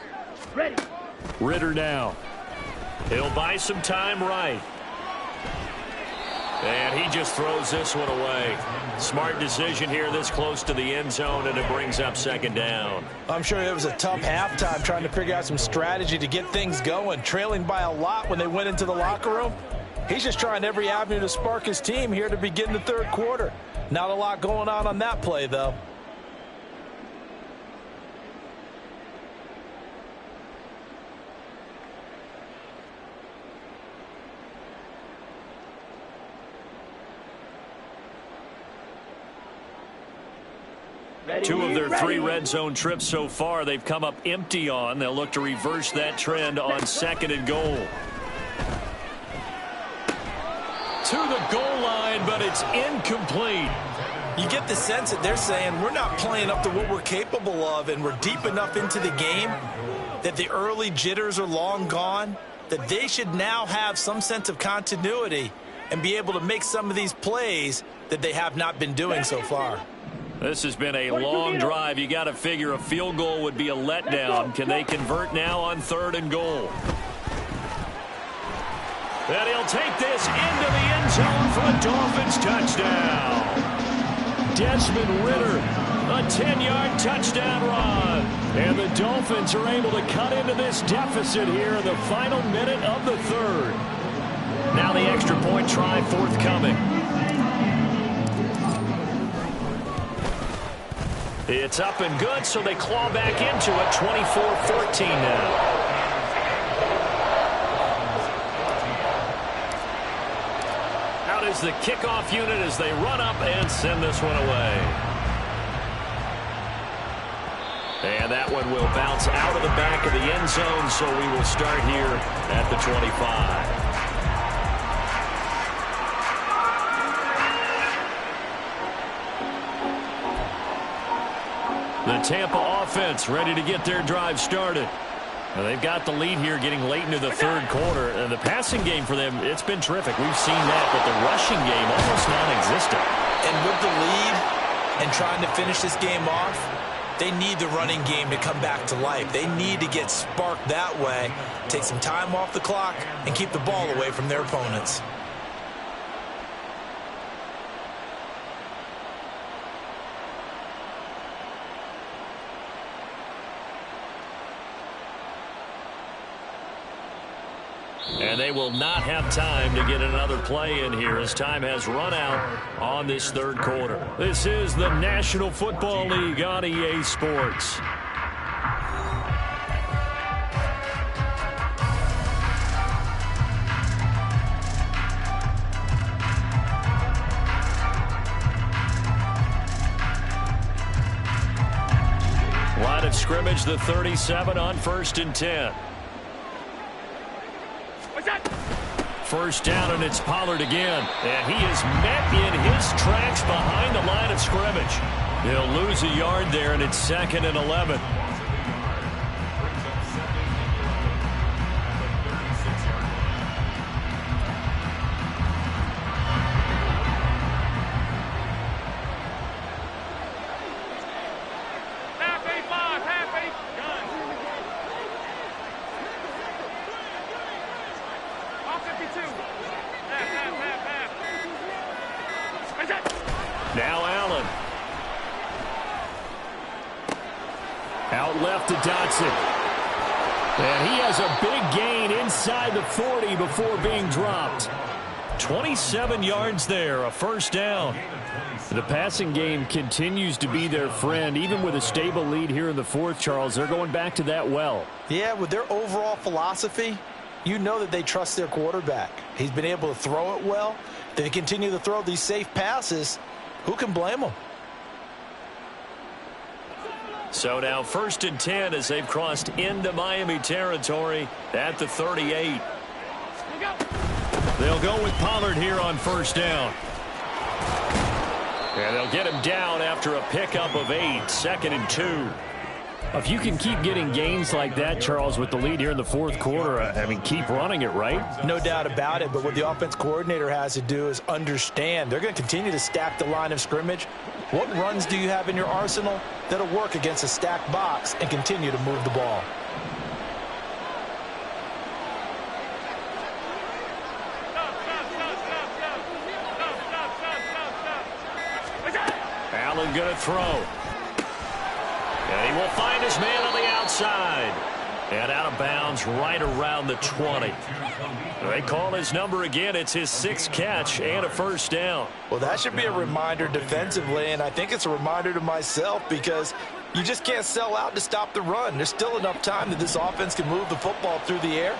Ready. Ritter now. He'll buy some time right. And he just throws this one away. Smart decision here this close to the end zone, and it brings up second down. I'm sure it was a tough halftime trying to figure out some strategy to get things going, trailing by a lot when they went into the locker room. He's just trying every avenue to spark his team here to begin the third quarter. Not a lot going on that play, though. Two of their three red zone trips so far they've come up empty on. They'll look to reverse that trend on second and goal. To the goal line, but it's incomplete. You get the sense that they're saying we're not playing up to what we're capable of, and we're deep enough into the game that the early jitters are long gone, that they should now have some sense of continuity and be able to make some of these plays that they have not been doing so far. This has been a long drive. You got to figure a field goal would be a letdown. Can they convert now on third and goal? And he'll take this into the end zone for a Dolphins touchdown. Desmond Ritter, a 10-yard touchdown run. And the Dolphins are able to cut into this deficit here in the final minute of the third. Now the extra point try forthcoming. It's up and good, so they claw back into it, 24-14 now. Out is the kickoff unit as they run up and send this one away. And that one will bounce out of the back of the end zone, so we will start here at the 25. The Tampa offense ready to get their drive started. Well, they've got the lead here getting late into the third quarter. And the passing game for them, it's been terrific. We've seen that, but the rushing game almost non-existent. And with the lead and trying to finish this game off, they need the running game to come back to life. They need to get sparked that way, take some time off the clock, and keep the ball away from their opponents. And they will not have time to get another play in here as time has run out on this third quarter. This is the National Football League on EA Sports. Line of scrimmage, the 37 on 1st and 10. First down, and it's Pollard again. And he is met in his tracks behind the line of scrimmage. He'll lose a yard there, and it's 2nd and 11. Now Allen. Out left to Dotson. And he has a big gain inside the 40 before being dropped. 27 yards there, a first down. The passing game continues to be their friend. Even with a stable lead here in the fourth, Charles, they're going back to that well. Yeah, with their overall philosophy, you know that they trust their quarterback. He's been able to throw it well. They continue to throw these safe passes. Who can blame them? So now 1st and 10 as they've crossed into Miami territory at the 38. They'll go with Pollard here on first down. And they'll get him down after a pickup of 8, 2nd and 2. If you can keep getting gains like that, Charles, with the lead here in the fourth quarter, I mean, keep running it, right? No doubt about it, but what the offense coordinator has to do is understand they're going to continue to stack the line of scrimmage. What runs do you have in your arsenal that'll work against a stacked box and continue to move the ball? Allen going to throw. And he will find his man on the outside. And out of bounds right around the 20. They call his number again. It's his 6th catch and a first down. Well, that should be a reminder defensively, and I think it's a reminder to myself because you just can't sell out to stop the run. There's still enough time that this offense can move the football through the air,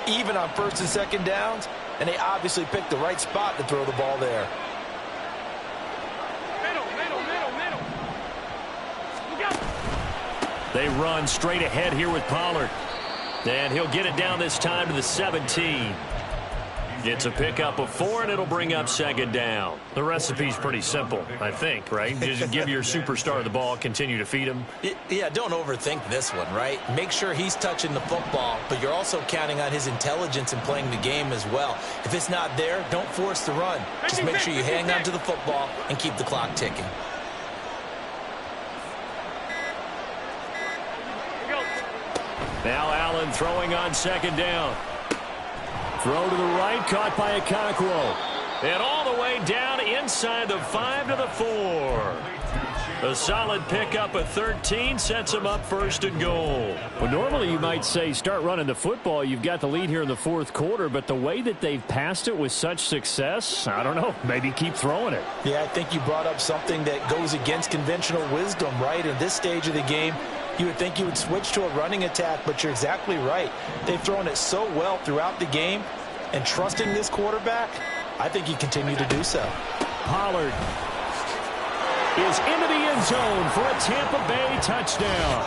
even on 1st and 2nd downs, and they obviously picked the right spot to throw the ball there. They run straight ahead here with Pollard. And he'll get it down this time to the 17. It's a pickup of 4, and it'll bring up 2nd down. The recipe's pretty simple, I think, right? Just give your superstar the ball, continue to feed him. Yeah, don't overthink this one, right? Make sure he's touching the football, but you're also counting on his intelligence in playing the game as well. If it's not there, don't force the run. Just make sure you hang on to the football and keep the clock ticking. Now Allen throwing on 2nd down. Throw to the right, caught by Okonkwo. And all the way down inside the 5 to the 4. A solid pickup of 13 sets him up 1st and goal. Well, normally you might say start running the football. You've got the lead here in the fourth quarter, but the way that they've passed it with such success, I don't know, maybe keep throwing it. Yeah, I think you brought up something that goes against conventional wisdom, right? In this stage of the game, you would think you would switch to a running attack, but you're exactly right. They've thrown it so well throughout the game, and trusting this quarterback, I think you continue to do so. Pollard is into the end zone for a Tampa Bay touchdown.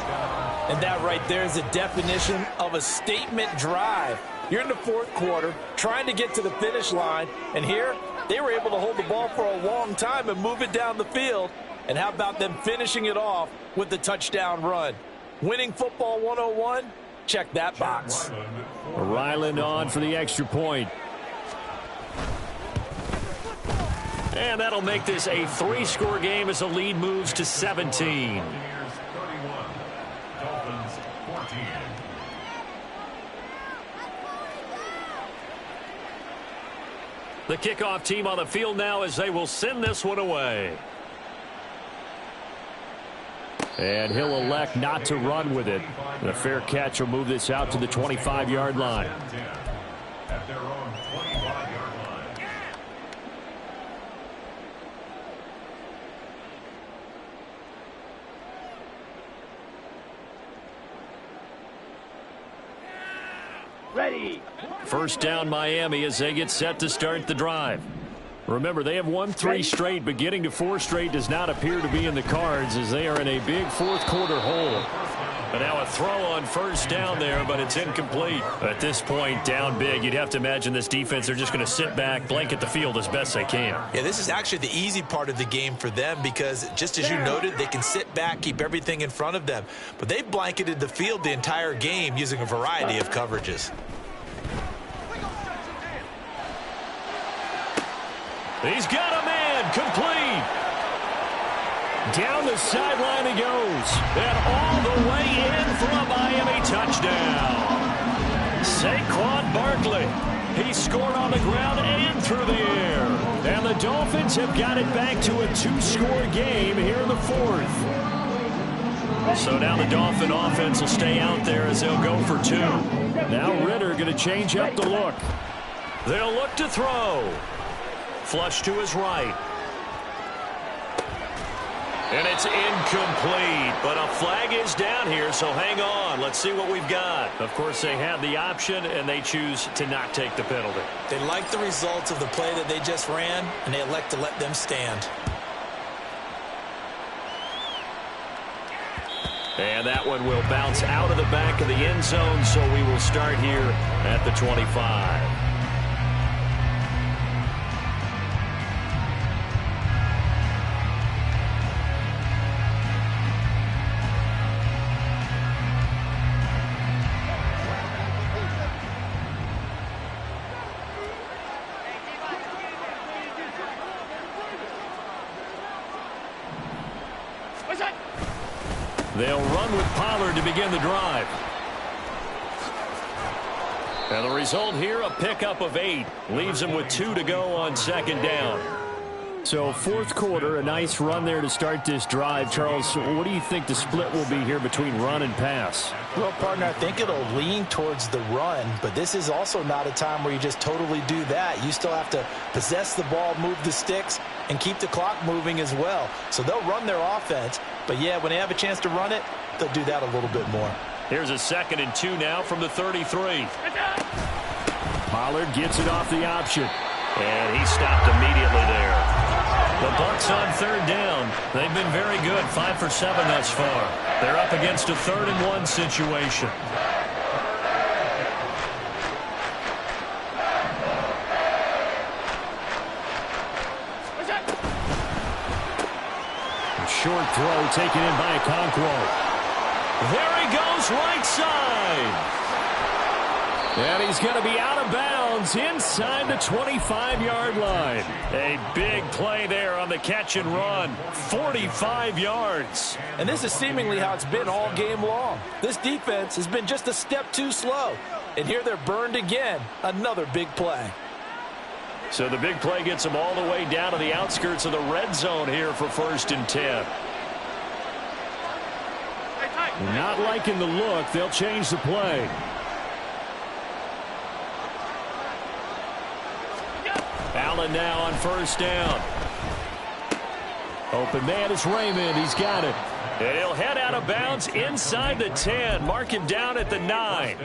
And that right there is the definition of a statement drive. You're in the fourth quarter, trying to get to the finish line, and here they were able to hold the ball for a long time and move it down the field. And how about them finishing it off with the touchdown run? Winning football 101? Check that box. Ryland on for the extra point. And that'll make this a 3-score game as the lead moves to 17. The kickoff team on the field now as they will send this one away. And he'll elect not to run with it. And a fair catch will move this out to the 25-yard line. At their own 25-yard line. Ready. First down Miami as they get set to start the drive. Remember, they have won 3 straight, but getting to 4 straight does not appear to be in the cards as they are in a big fourth quarter hole. And now a throw on first down there, but it's incomplete. At this point, down big, you'd have to imagine this defense, they're just going to sit back, blanket the field as best they can. Yeah, this is actually the easy part of the game for them because, just as you noted, they can sit back, keep everything in front of them. But they've blanketed the field the entire game using a variety of coverages. He's got a man, complete. Down the sideline he goes. And all the way in for a Miami touchdown. Saquon Barkley. He scored on the ground and through the air. And the Dolphins have got it back to a 2-score game here in the fourth. So now the Dolphin offense will stay out there as they'll go for 2. Now Ritter going to change up the look. They'll look to throw. Flush to his right. And it's incomplete, but a flag is down here, so hang on. Let's see what we've got. Of course, they had the option, and they choose to not take the penalty. They like the results of the play that they just ran, and they elect to let them stand. And that one will bounce out of the back of the end zone, so we will start here at the 25. They'll run with Pollard to begin the drive. And the result here, a pickup of 8. Leaves them with 2 to go on second down. So fourth quarter, a nice run there to start this drive. Charles, what do you think the split will be here between run and pass? Well, partner, I think it'll lean towards the run, but this is also not a time where you just totally do that. You still have to possess the ball, move the sticks, and keep the clock moving as well. So they'll run their offense, but yeah, when they have a chance to run it, they'll do that a little bit more. Here's a 2nd and 2 now from the 33. Pollard gets it off the option. And he stopped immediately there. The Bucs on 3rd down. They've been very good, 5 for 7 thus far. They're up against a 3rd and 1 situation. A short throw taken in by Okonkwo. There he goes, right side. And he's going to be out of bounds inside the 25-yard line. A big play there on the catch and run. 45 yards. And this is seemingly how it's been all game long. This defense has been just a step too slow. And here they're burned again. Another big play. So the big play gets them all the way down to the outskirts of the red zone here for 1st and 10. Not liking the look. They'll change the play. Allen now on 1st down. Open man is Raymond. He's got it. And he'll head out of bounds inside the 10. Mark him down at the 9.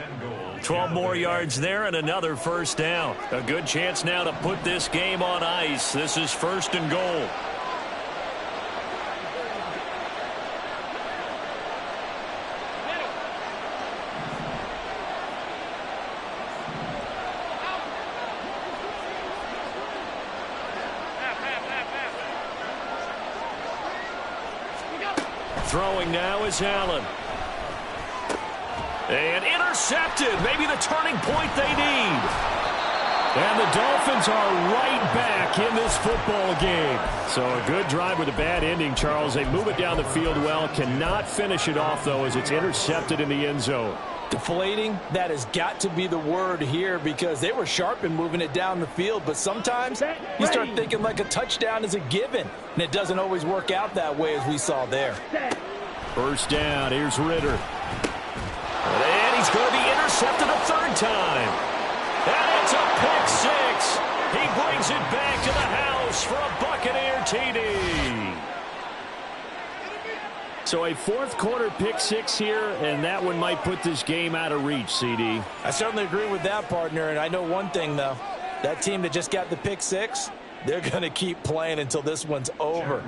12 more yards there and another 1st down. A good chance now to put this game on ice. This is 1st and goal. Throwing now is Allen. And intercepted. Maybe the turning point they need. And the Dolphins are right back in this football game. So a good drive with a bad ending, Charles. They move it down the field well. Cannot finish it off, though, as it's intercepted in the end zone. Deflating, that has got to be the word here because they were sharp in moving it down the field, but sometimes you start thinking like a touchdown is a given, and it doesn't always work out that way as we saw there. 1st down, here's Ritter. And he's going to be intercepted a 3rd time. And it's a pick 6. He brings it back to the house for a Buccaneer TD. So a 4th quarter pick 6 here, and that one might put this game out of reach, CD. I certainly agree with that, partner, and I know one thing, though. That team that just got the pick 6, they're going to keep playing until this one's over.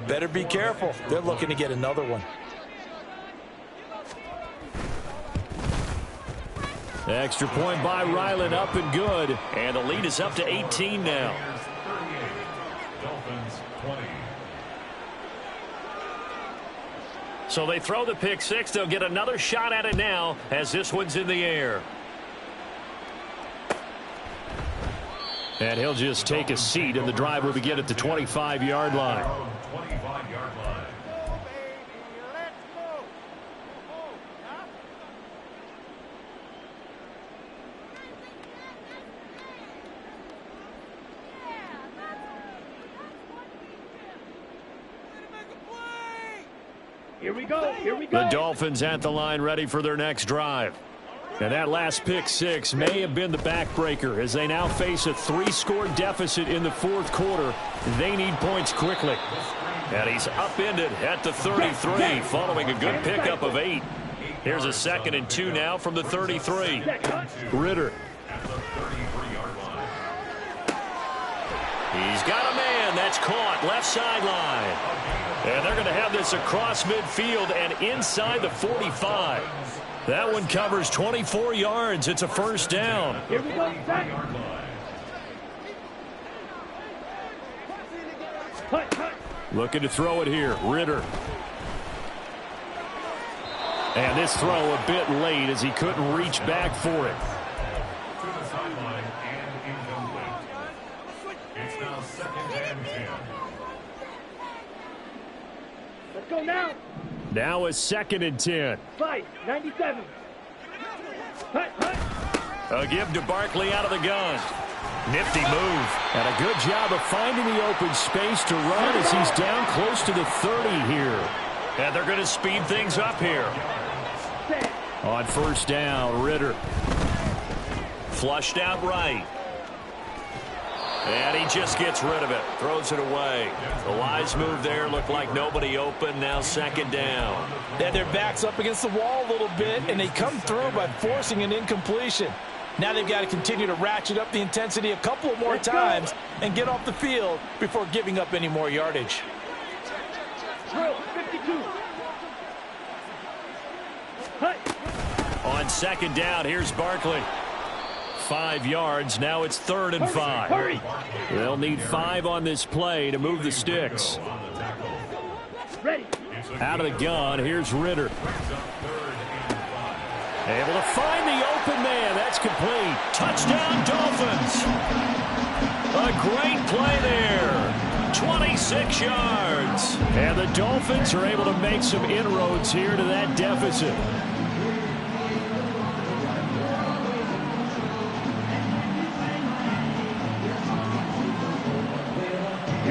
Better be careful. They're looking to get another one. Extra point by Ryland, up and good. And the lead is up to 18 now. Dolphins 20. So they throw the pick 6. They'll get another shot at it now as this one's in the air. And he'll just take a seat, and the drive will begin at the 25-yard line. 25-yard line. Here we go. Here we go. The Dolphins at the line ready for their next drive. And that last pick 6 may have been the backbreaker as they now face a 3-score deficit in the 4th quarter. They need points quickly. And he's upended at the 33 following a good pickup of 8. Here's a 2nd and 2 now from the 33. Ritter. At the 33-yard line. He's got a man that's caught left sideline. And they're going to have this across midfield and inside the 45. That one covers 24 yards. It's a 1st down. Here we go. Looking to throw it here. Ritter. And this throw a bit late as he couldn't reach back for it. To the sideline and incomplete. It's now 2nd and 10. Let's go now. Now a 2nd and 10. 97. Hut, hut. A give to Barkley out of the gun. Nifty move. And a good job of finding the open space to run as he's down close to the 30 here. And they're going to speed things up here. On 1st down, Ritter. Flushed out right. And he just gets rid of it. Throws it away. The wise move there. Looked like nobody open. Now 2nd down. Yeah, their back's up against the wall a little bit, and they come through by forcing an incompletion. Now they've got to continue to ratchet up the intensity a couple more times and get off the field before giving up any more yardage. Drill 52. Hut. On 2nd down, here's Barkley. 5 yards. Now it's 3rd and 5. Hurry. They'll need 5 on this play to move the sticks. Ready. Out of the gun, here's Ritter. Able to find the open man. That's complete. Touchdown, Dolphins. A great play there. 26 yards. And the Dolphins are able to make some inroads here to that deficit.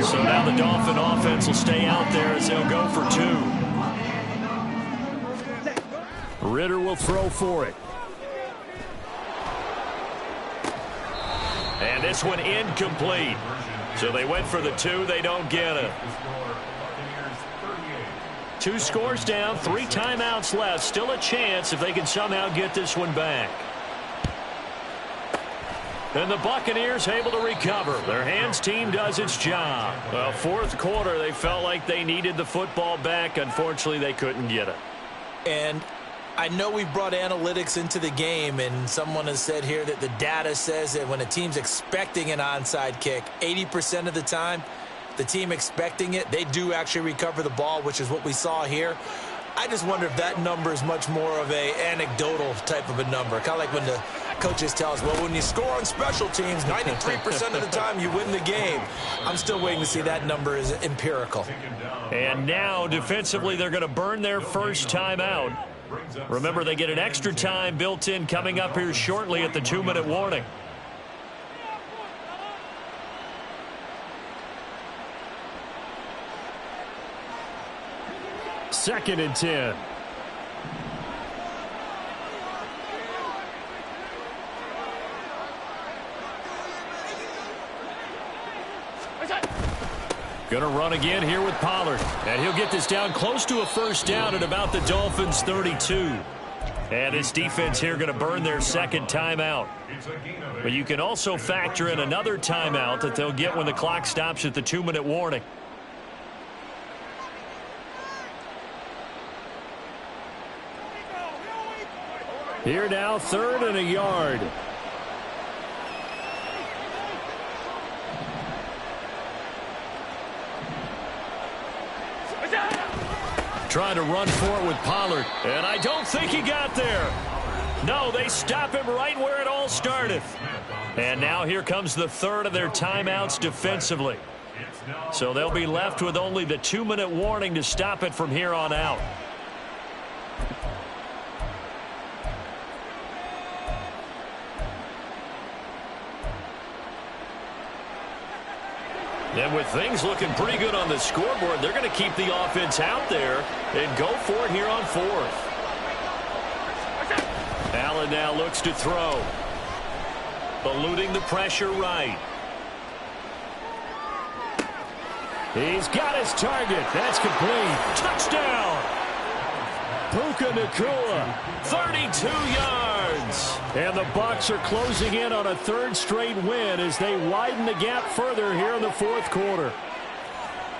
So now the Dolphin offense will stay out there as they'll go for 2. Ritter will throw for it. And this one incomplete. So they went for the 2. They don't get it. 2 scores down, 3 timeouts left. Still a chance if they can somehow get this one back. And the Buccaneers able to recover. Their hands team does its job. Well, 4th quarter, they felt like they needed the football back. Unfortunately, they couldn't get it. And I know we brought analytics into the game, and someone has said here that the data says that when a team's expecting an onside kick, 80% of the time, the team expecting it, they do actually recover the ball, which is what we saw here. I just wonder if that number is much more of a anecdotal type of a number. Kind of like when the coaches tell us, well, when you score on special teams, 93% of the time you win the game. I'm still waiting to see that number is empirical. And now, defensively, they're going to burn their first timeout. Remember, they get an extra time built in coming up here shortly at the 2-minute warning. Second and 10. Going to run again here with Pollard. And he'll get this down close to a 1st down at about the Dolphins' 32. And this defense here going to burn their 2nd timeout. But you can also factor in another timeout that they'll get when the clock stops at the 2-minute warning. Here now, 3rd and a yard. Trying to run for it with Pollard. And I don't think he got there. No, they stop him right where it all started. And now here comes the 3rd of their timeouts defensively. So they'll be left with only the 2-minute warning to stop it from here on out. And with things looking pretty good on the scoreboard, they're going to keep the offense out there and go for it here on 4th. Allen now looks to throw. Eluding the pressure right. He's got his target. That's complete. Touchdown! Puka Nacua, 32 yards. And the Bucs are closing in on a 3rd straight win as they widen the gap further here in the 4th quarter.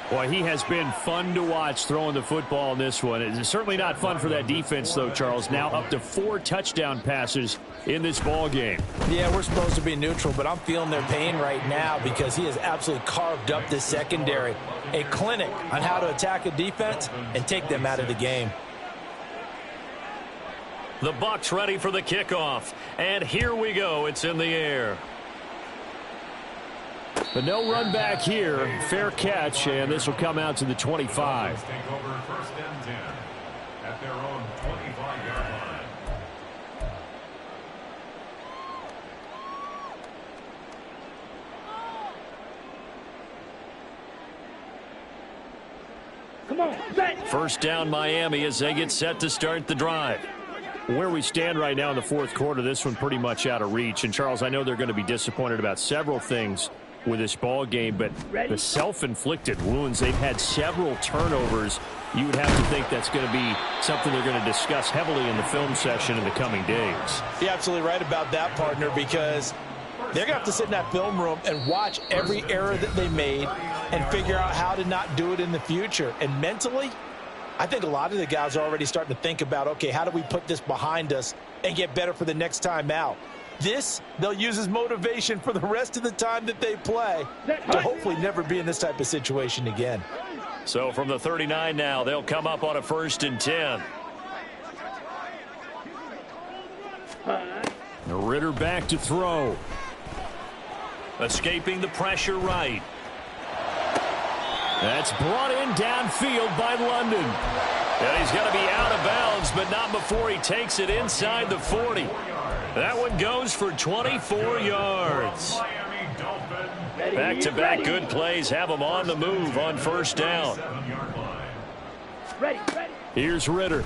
Boy, he has been fun to watch throwing the football in this one. It's certainly not fun for that defense, though, Charles. Now up to 4 touchdown passes in this ball game. Yeah, we're supposed to be neutral, but I'm feeling their pain right now because he has absolutely carved up this secondary. A clinic on how to attack a defense and take them out of the game. The Bucs ready for the kickoff. And here we go. It's in the air. But no run back here. Fair catch, and this will come out to the 25. Take over first and 10 at their own 25-yard line. Come on, set. First down Miami as they get set to start the drive. Where we stand right now in the fourth quarter, this one pretty much out of reach. And, Charles, I know they're going to be disappointed about several things with this ball game, but the self-inflicted wounds, they've had several turnovers. You would have to think that's going to be something they're going to discuss heavily in the film session in the coming days. You're absolutely right about that, partner, because they're going to have to sit in that film room and watch every error that they made and figure out how to not do it in the future. And mentally, I think a lot of the guys are already starting to think about, okay, how do we put this behind us and get better for the next time out? This, they'll use as motivation for the rest of the time that they play to hopefully never be in this type of situation again. So from the 39 now, they'll come up on a 1st and 10. Ritter back to throw. Escaping the pressure right. That's brought in downfield by London. And he's going to be out of bounds, but not before he takes it inside the 40. That one goes for 24 yards. Back-to-back good plays have them on the move on first down. Here's Ritter.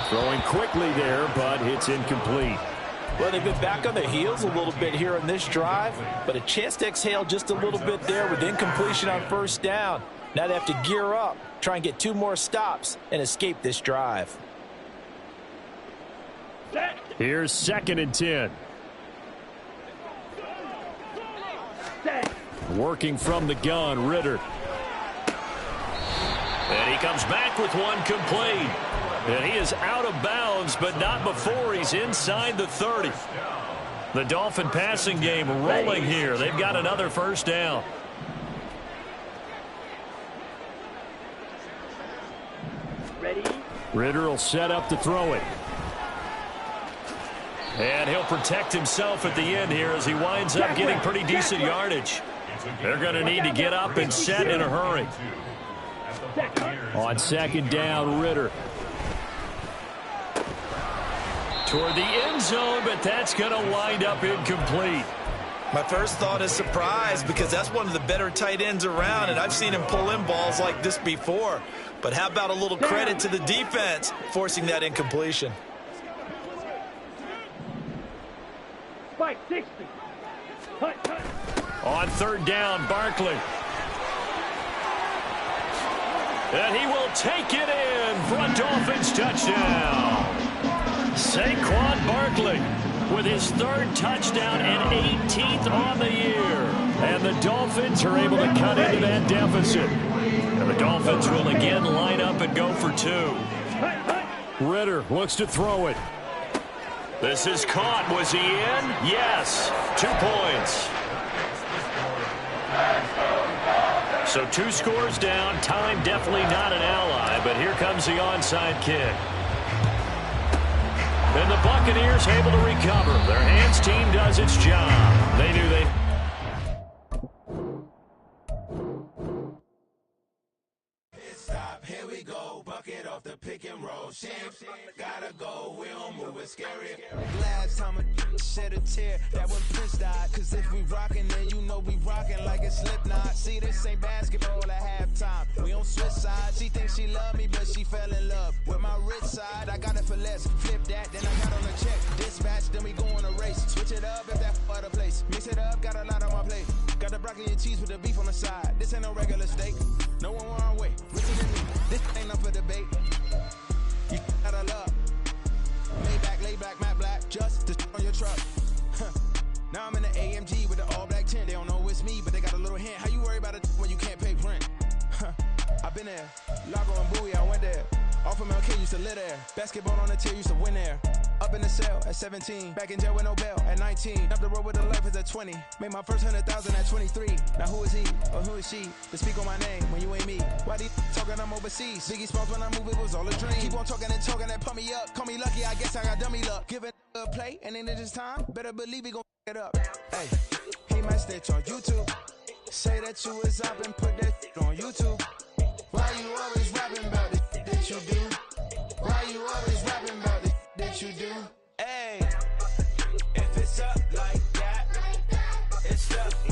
Throwing quickly there, but it's incomplete. Well, they've been back on their heels a little bit here on this drive, but a chance to exhale just a little bit there with incompletion on first down. Now they have to gear up, try and get 2 more stops, and escape this drive. Here's 2nd and 10. Working from the gun, Ritter. And he comes back with one complete. And he is out of bounds, but not before he's inside the 30. The Dolphin passing game rolling here. They've got another first down. Ritter will set up to throw it. And he'll protect himself at the end here as he winds up getting pretty decent yardage. They're going to need to get up and set in a hurry. On 2nd down, Ritter. Toward the end zone, but that's going to wind up incomplete. My first thought is surprise, because that's one of the better tight ends around, and I've seen him pull in balls like this before. But how about a little credit to the defense forcing that incompletion? 560. On 3rd down, Barkley. And he will take it in for a Dolphins touchdown. Saquon Barkley with his 3rd touchdown and 18th on the year. And the Dolphins are able to cut into that deficit. And the Dolphins will again line up and go for 2. Ritter looks to throw it. This is caught. Was he in? Yes. 2 points. So 2 scores down. Time definitely not an ally, but here comes the onside kick. And the Buccaneers able to recover. Their hands team does its job. They knew they... Stop, here we go, bucket off the pick and roll. Champ, gotta go, we don't move it scary. Last time a shed a tear, that when Prince died. Cause if we rockin', then you know we rockin' like a Slipknot. See, this ain't basketball at halftime. We on switch sides. She thinks she love me, but she fell in love with my rich side. I got it for less. Flip that, then I got on the check. Dispatch, then we go on a race. Switch it up if that other place. Mix it up, got a lot on my plate. Got the broccoli and cheese with the beef on the side. This ain't no regular steak. No one wrong way. Richer than me. This ain't up for debate. You gotta love. Lay back, matte black. Just to on your truck. Now I'm in the AMG with the all black tint. They don't know it's me, but they got a little hint. How you worry about it when you can't pay rent? I've been there. Lago and Bowie, I went there. Off of MLK, used to live there. Basketball on the tier, used to win there. Up in the cell at 17. Back in jail with no bail at 19. Up the road with the life is at 20. Made my first 100,000 at 23. Now who is he or who is she to speak on my name when you ain't me? Why they talking I'm overseas? Biggie Smalls when I move, it was all a dream. Keep on talking and pump me up. Call me lucky, I guess I got dummy luck. Give it a play and then it is time. Better believe we gon' it up. Hey, he might stitch on YouTube. Say that you was up and put that on YouTube. Why you always rapping about the that you do? Why you always rapping about the that you do? Hey, if it's up like that, it's up